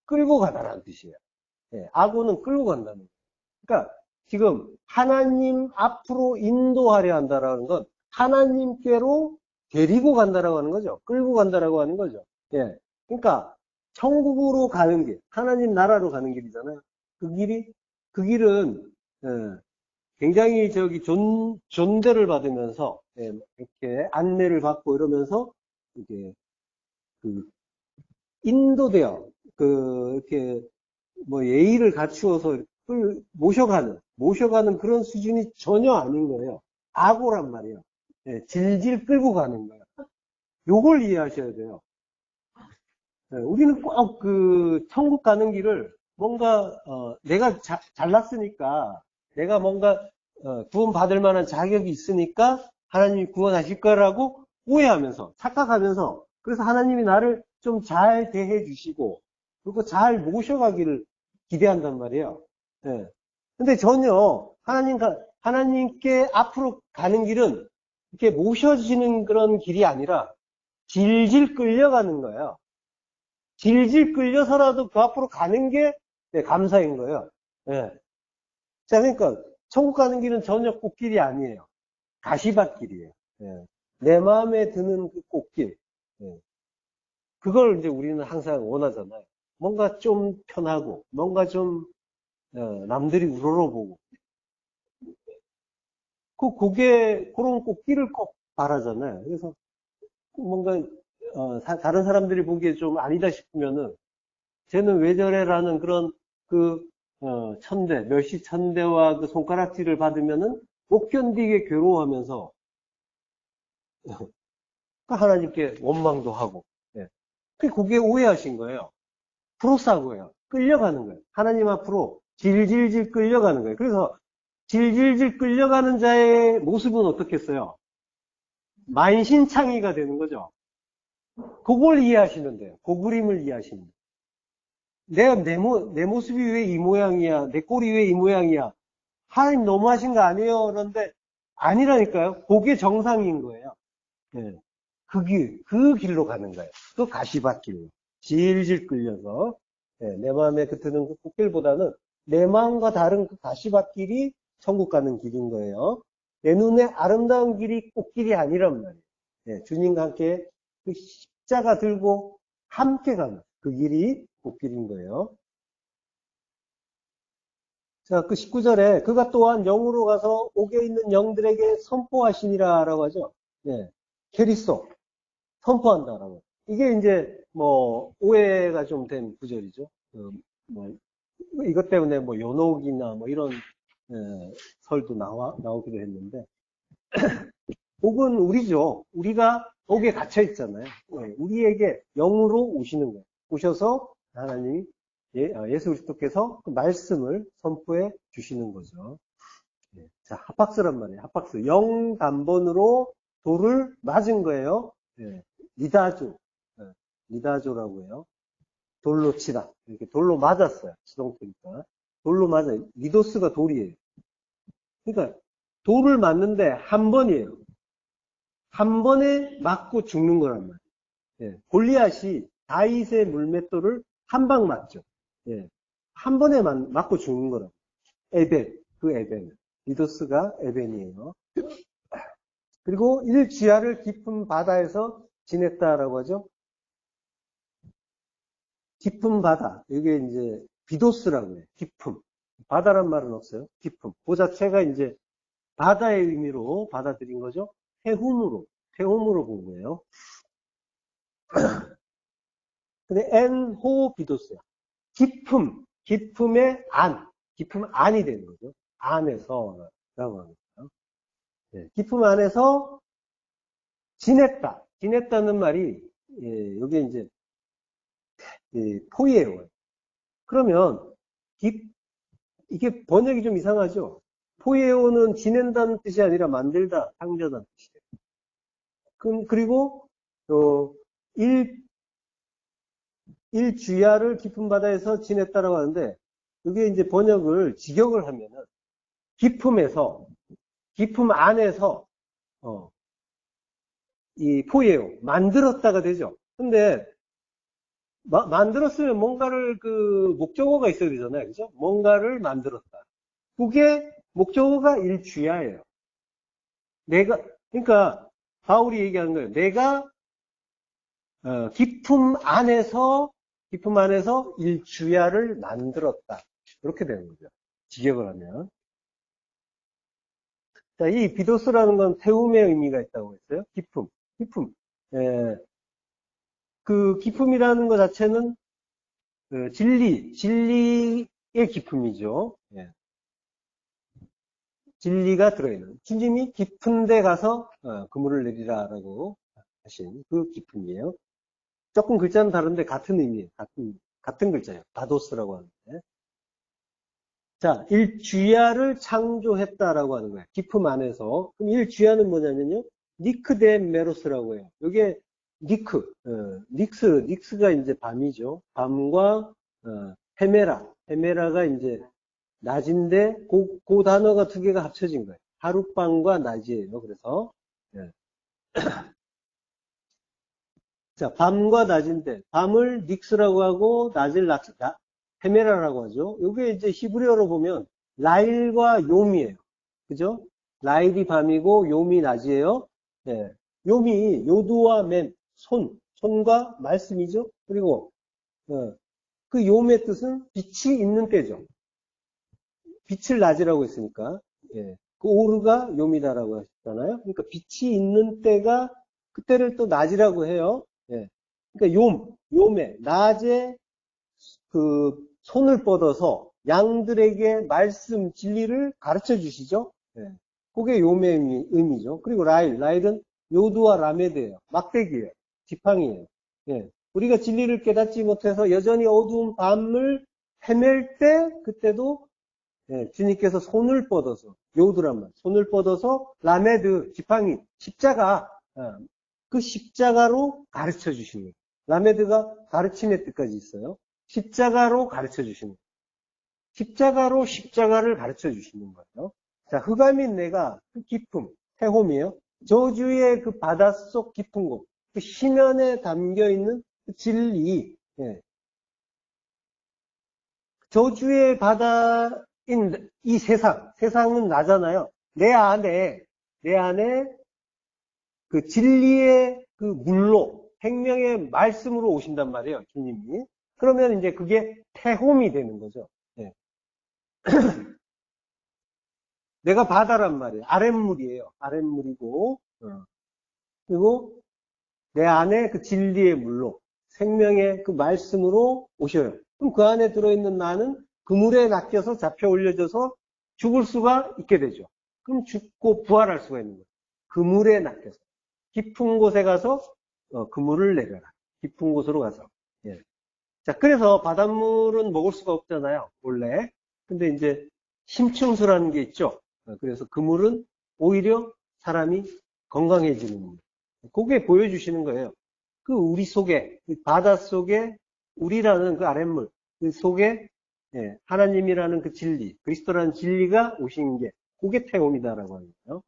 끌고 가다라는 뜻이에요. 예, 아고는 끌고 간다는 거예요. 그러니까 지금 하나님 앞으로 인도하려 한다라는 건 하나님께로 데리고 간다라고 하는 거죠. 끌고 간다라고 하는 거죠. 예. 그러니까 천국으로 가는 길, 하나님 나라로 가는 길이잖아요. 그 길은 굉장히 존대를 받으면서 이렇게 안내를 받고 이러면서 이게 그 인도되어 이렇게 뭐 예의를 갖추어서 모셔가는 그런 수준이 전혀 아닌 거예요. 악오란 말이에요. 예, 질질 끌고 가는 거예요. 요걸 이해하셔야 돼요. 예, 우리는 꼭 그 천국 가는 길을 뭔가 내가 잘났으니까 내가 뭔가 구원 받을 만한 자격이 있으니까 하나님이 구원하실 거라고 오해하면서 착각하면서 그래서 하나님이 나를 좀 잘 대해 주시고 그리고 잘 모셔가기를 기대한단 말이에요. 예. 근데 전혀 하나님께 앞으로 가는 길은 이렇게 모셔지는 그런 길이 아니라 질질 끌려가는 거예요. 질질 끌려서라도 그 앞으로 가는 게 감사인 거예요. 예. 자, 그러니까 천국 가는 길은 전혀 꽃길이 아니에요. 가시밭길이에요. 예. 내 마음에 드는 그 꽃길. 예. 그걸 이제 우리는 항상 원하잖아요. 뭔가 좀 편하고, 뭔가 좀 남들이 우러러보고. 그런 꽃길을 꼭 바라잖아요. 그래서 뭔가 다른 사람들이 보기에 좀 아니다 싶으면은 쟤는 왜 저래라는 그런 멸시 천대와 그 손가락질을 받으면은 못 견디게 괴로워하면서 하나님께 원망도 하고. 예. 그게 오해하신 거예요. 프로사고예요. 끌려가는 거예요. 하나님 앞으로 질질질 끌려가는 거예요. 그래서 질질질 끌려가는 자의 모습은 어떻겠어요? 만신창이가 되는 거죠. 그걸 이해하시면 돼요. 그 그림을 이해하시면 돼요. 내 모습이 왜 이 모양이야? 내 꼴이 왜 이 모양이야? 하나님 너무하신 거 아니에요? 그런데 아니라니까요. 그게 정상인 거예요. 네. 그 길로 가는 거예요. 그 가시밭길로. 질질 끌려서. 네, 내 마음에 드는 그 꽃길보다는 내 마음과 다른 그 가시밭길이 천국 가는 길인 거예요. 내 눈에 아름다운 길이 꽃길이 아니란 말이에요. 네, 주님과 함께 그 십자가 들고 함께 가는 그 길이 복길인 거예요. 자, 그 19절에 그가 또한 영으로 가서 옥에 있는 영들에게 선포하시니라 라고 하죠. 예. 캐리소. 선포한다라고. 이게 이제 뭐 오해가 좀 된 구절이죠. 뭐 이것 때문에 뭐 연옥이나 뭐 이런 설도 나오기도 했는데 옥은 우리죠. 우리가 옥에 갇혀 있잖아요. 우리에게 영으로 오시는 거예요. 오셔서 하나님이 예수 그리스도께서 그 말씀을 선포해 주시는 거죠. 자, 합박스란 말이에요. 합박스. 영 단번으로 돌을 맞은 거예요. 리다조. 리다조라고 해요. 돌로 치다. 이렇게 돌로 맞았어요. 수동태니까. 돌로 맞아요. 리도스가 돌이에요. 그러니까 돌을 맞는데 한 번이에요. 한 번에 맞고 죽는 거란 말이에요. 골리앗이 다윗의 물맷돌을 한 방 맞죠. 한 번에 맞고 죽는 거란 말이에요. 에벤, 그 에벤. 리도스가 에벤이에요. 그리고 일주야를 깊은 바다에서 지냈다라고 하죠. 깊은 바다. 이게 이제 비도스라고 해요. 깊음. 바다란 말은 없어요. 깊음. 그 자체가 이제 바다의 의미로 받아들인 거죠. 태움으로 본 거예요. 근데 엔호 비도스야. 깊음의 깊음 안이 되는 거죠. 안에서라고 하는 거예요. 깊음 안에서 지냈다는 말이 여기 이제 포이에요. 그러면 이게 번역이 좀 이상하죠. 포이에오는 지낸다는 뜻이 아니라 만들다, 창조다는 뜻이에요. 그리고 일주야를 깊은 바다에서 지냈다라고 하는데 이게 이제 번역을 직역을 하면은 깊음 안에서 이 포이에오 만들었다가 되죠. 근데 만들었으면 뭔가를 그 목적어가 있어야 되잖아요. 그죠? 뭔가를 만들었다. 그게 목적어가 일주야예요. 그러니까 바울이 얘기하는 거예요. 내가 깊음 안에서 일주야를 만들었다. 이렇게 되는 거죠. 직역을 하면. 자, 이 비도스라는 건 태움의 의미가 있다고 했어요. 깊음. 그 깊음이라는 것 자체는 진리의 깊음이죠. 진리가 들어있는. 주님이 깊은 데 가서 그물을 내리라라고 하신 그 깊음이에요. 조금 글자는 다른데 같은 의미예요. 같은 글자예요. 바도스라고 하는데. 자, 일주야를 창조했다라고 하는 거예요. 깊음 안에서. 그럼 일주야는 뭐냐면요. 니크데메로스라고 해요. 이게 닉스가 이제 밤이죠. 밤과 헤메라가 이제 낮인데 그 단어가 두 개가 합쳐진 거예요. 하룻밤과 낮이에요. 그래서 자, 밤과 낮인데 밤을 닉스라고 하고 낮을 헤메라라고 하죠. 이게 이제 히브리어로 보면 라일과 요미예요. 그죠? 라일이 밤이고 요미 낮이에요. 요미 요두와 맴 손과 말씀이죠. 그리고 그 요미의 뜻은 빛이 있는 때죠. 빛을 낮이라고 했으니까 그 오르가 요미다라고 하셨잖아요. 그러니까 빛이 있는 때가 그때를 또 낮이라고 해요. 그러니까 요매 낮에 그 손을 뻗어서 양들에게 말씀 진리를 가르쳐 주시죠. 그게 요매의 의미죠. 그리고 라일은 요두와 라메드예요. 막대기예요. 지팡이예요. 우리가 진리를 깨닫지 못해서 여전히 어두운 밤을 헤맬 때 그때도 주님께서 손을 뻗어서 요두란 말, 손을 뻗어서 라메드 지팡이 십자가 그 십자가로 가르쳐 주시는 거예요. 라메드가 가르침의 뜻까지 있어요. 십자가로 가르쳐 주시는 거예요. 십자가를 가르쳐 주시는 거예요. 자, 흑암 및 내가 그 깊음, 태홈이에요. 저주의 그 바닷속 깊은 곳, 그 심연에 담겨 있는 그 진리, 저주의 바다인 이 세상은 나잖아요. 내 안에 그 진리의 그 물로 생명의 말씀으로 오신단 말이에요, 주님이. 그러면 이제 그게 태홈이 되는 거죠. 예. 내가 바다란 말이에요. 아랫물이에요. 아랫물이고, 그리고 내 안에 그 진리의 물로, 생명의 그 말씀으로 오셔요. 그럼 그 안에 들어있는 나는 그 물에 낚여서 잡혀 올려져서 죽을 수가 있게 되죠. 그럼 죽고 부활할 수가 있는 거예요. 그 물에 낚여서. 깊은 곳에 가서 그 물을 내려라. 깊은 곳으로 가서. 예. 자, 그래서 바닷물은 먹을 수가 없잖아요, 원래. 근데 이제 심층수라는 게 있죠. 그래서 그 물은 오히려 사람이 건강해지는 물. 그게 보여주시는 거예요. 그 우리 속에, 그 바다 속에 우리라는 그 아랫물, 그 속에 하나님이라는 그 진리, 그리스도라는 진리가 오신 게, 그게 태움이다라고 하는 거예요.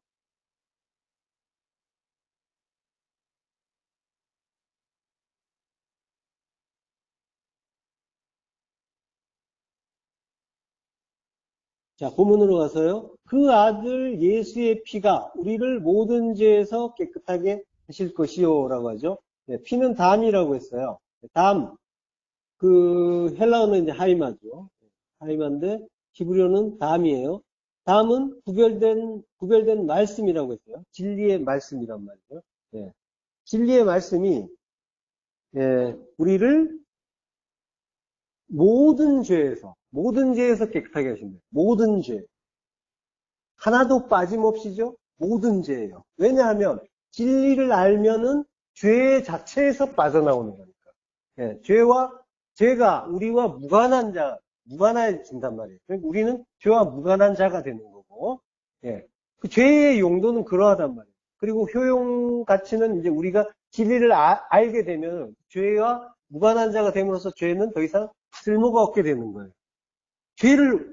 자, 본문으로 가서요. 그 아들 예수의 피가 우리를 모든 죄에서 깨끗하게 하실 것이요 라고 하죠. 피는 담이라고 했어요. 담, 그 헬라어는 이제 하이마죠. 하이마인데 히브리어는 담이에요. 담은 구별된 말씀이라고 했어요. 진리의 말씀이란 말이죠. 예. 진리의 말씀이 우리를 모든 죄에서 깨끗하게 하신대요. 모든 죄. 하나도 빠짐없이죠. 모든 죄예요. 왜냐하면 진리를 알면은 죄 자체에서 빠져나오는 거니까. 죄가 우리와 무관해진단 말이에요. 그러니까 우리는 죄와 무관한 자가 되는 거고, 그 죄의 용도는 그러하단 말이에요. 그리고 효용 가치는 이제 우리가 진리를 알게 되면 죄와 무관한 자가 됨으로써 죄는 더 이상 쓸모가 없게 되는 거예요.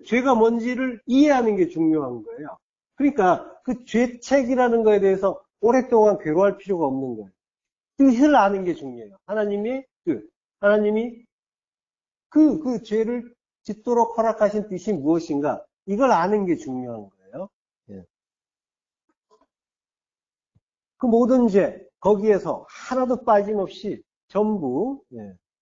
죄가 뭔지를 이해하는 게 중요한 거예요. 그러니까 그 죄책이라는 거에 대해서 오랫동안 괴로워할 필요가 없는 거예요. 뜻을 아는 게 중요해요. 하나님이 그 죄를 짓도록 허락하신 뜻이 무엇인가? 이걸 아는 게 중요한 거예요. 예. 그 모든 죄, 거기에서 하나도 빠짐없이 전부,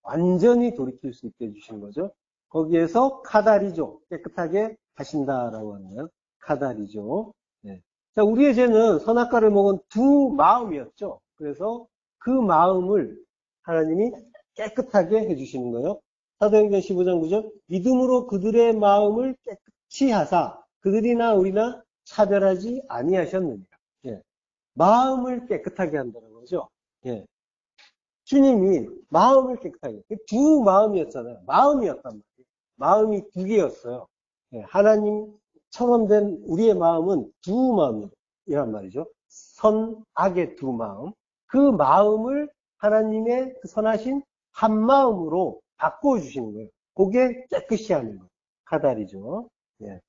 완전히 돌이킬 수 있게 해주신 거죠. 거기에서 카다리죠. 깨끗하게 하신다라고 하는 거예요. 카다리죠. 예. 자, 우리의 죄는 선악과를 먹은 두 마음이었죠. 그래서 그 마음을 하나님이 깨끗하게 해주시는 거예요. 사도행전 15장 9절 믿음으로 그들의 마음을 깨끗이 하사 그들이나 우리나 차별하지 아니하셨느니라. 예. 마음을 깨끗하게 한다는 거죠. 예. 주님이 마음을 깨끗하게 두 마음이었잖아요. 마음이었단 말이에요. 마음이 두 개였어요. 예. 하나님처럼 된 우리의 마음은 두 마음이란 말이죠. 선악의 두 마음. 그 마음을 하나님의 그 선하신 한 마음으로 바꿔주시는 거예요. 그게 깨끗이 하는 거예요. 카달이죠. 예.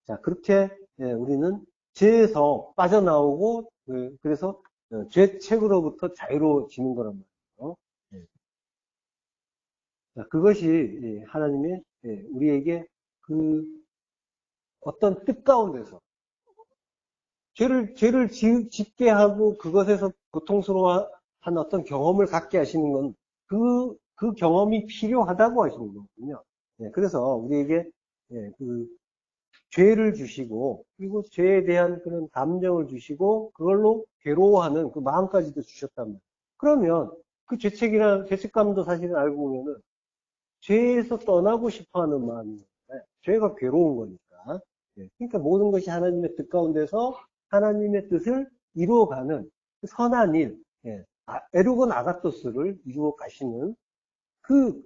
자, 그렇게 우리는 죄에서 빠져나오고 그래서 죄책으로부터 자유로워지는 거란 말이에요. 예. 자, 그것이 하나님의 우리에게 그 어떤 뜻 가운데서 죄를 짓게 하고 그것에서 고통스러워한 어떤 경험을 갖게 하시는 건 그 경험이 필요하다고 하시는 거거든요. 그래서 우리에게 그 죄를 주시고 그리고 죄에 대한 그런 감정을 주시고 그걸로 괴로워하는 그 마음까지도 주셨단 말이에요. 그러면 그 죄책감도 사실은 알고 보면은 죄에서 떠나고 싶어하는 마음인데 죄가 괴로운 거니까. 그러니까 모든 것이 하나님의 뜻 가운데서 하나님의 뜻을 이루어가는 그 선한 일, 에르곤 아가토스를 이루어 가시는 그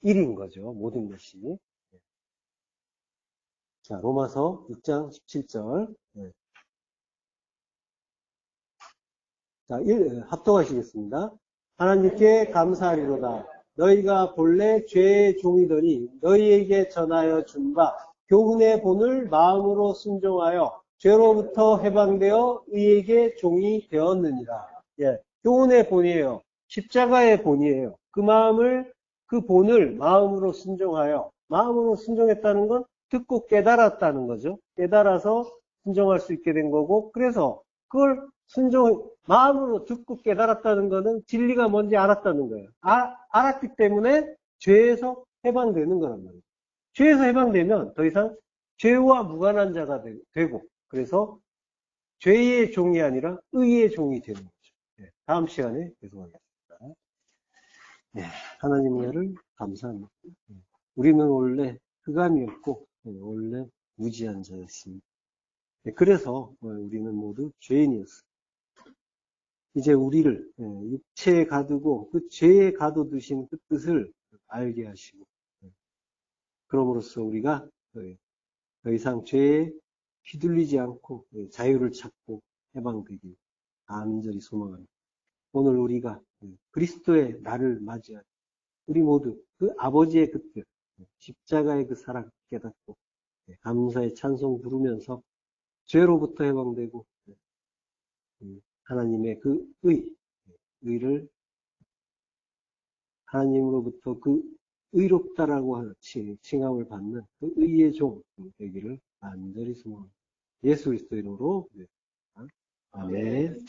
일인 거죠. 모든 것이. 자, 로마서 6장 17절. 자, 합독하시겠습니다. 하나님께 감사하리로다. 너희가 본래 죄의 종이더니 너희에게 전하여 준 바 교훈의 본을 마음으로 순종하여 죄로부터 해방되어 의에게 종이 되었느니라. 교훈의 본이에요. 십자가의 본이에요. 그 본을 마음으로 순종하여, 마음으로 순종했다는 건 듣고 깨달았다는 거죠. 깨달아서 순종할 수 있게 된 거고, 그래서 그걸 마음으로 듣고 깨달았다는 것은 진리가 뭔지 알았다는 거예요. 알았기 때문에 죄에서 해방되는 거란 말이에요. 죄에서 해방되면 더 이상 죄와 무관한 자가 되고, 그래서 죄의 종이 아니라 의의 종이 되는 거죠. 네, 다음 시간에 계속하겠습니다. 네, 하나님 은혜를 감사합니다. 우리는 원래 흑암이었고, 원래 무지한 자였습니다. 그래서 우리는 모두 죄인이었어요. 이제 우리를 육체에 가두고 그 죄에 가둬두신 그 뜻을 알게 하시고, 그럼으로써 우리가 더 이상 죄에 휘둘리지 않고 자유를 찾고 해방되길 간절히 소망합니다. 오늘 우리가 그리스도의 날을 맞이하고 우리 모두 그 아버지의 그 뜻, 십자가의 그 사랑 깨닫고 감사의 찬송 부르면서 죄로부터 해방되고 하나님의 그 의를 하나님으로부터 그 의롭다라고 칭함을 받는 그 의의 종 되기를 간절히 소망합니다. 예수 그리스도 이름으로 아멘.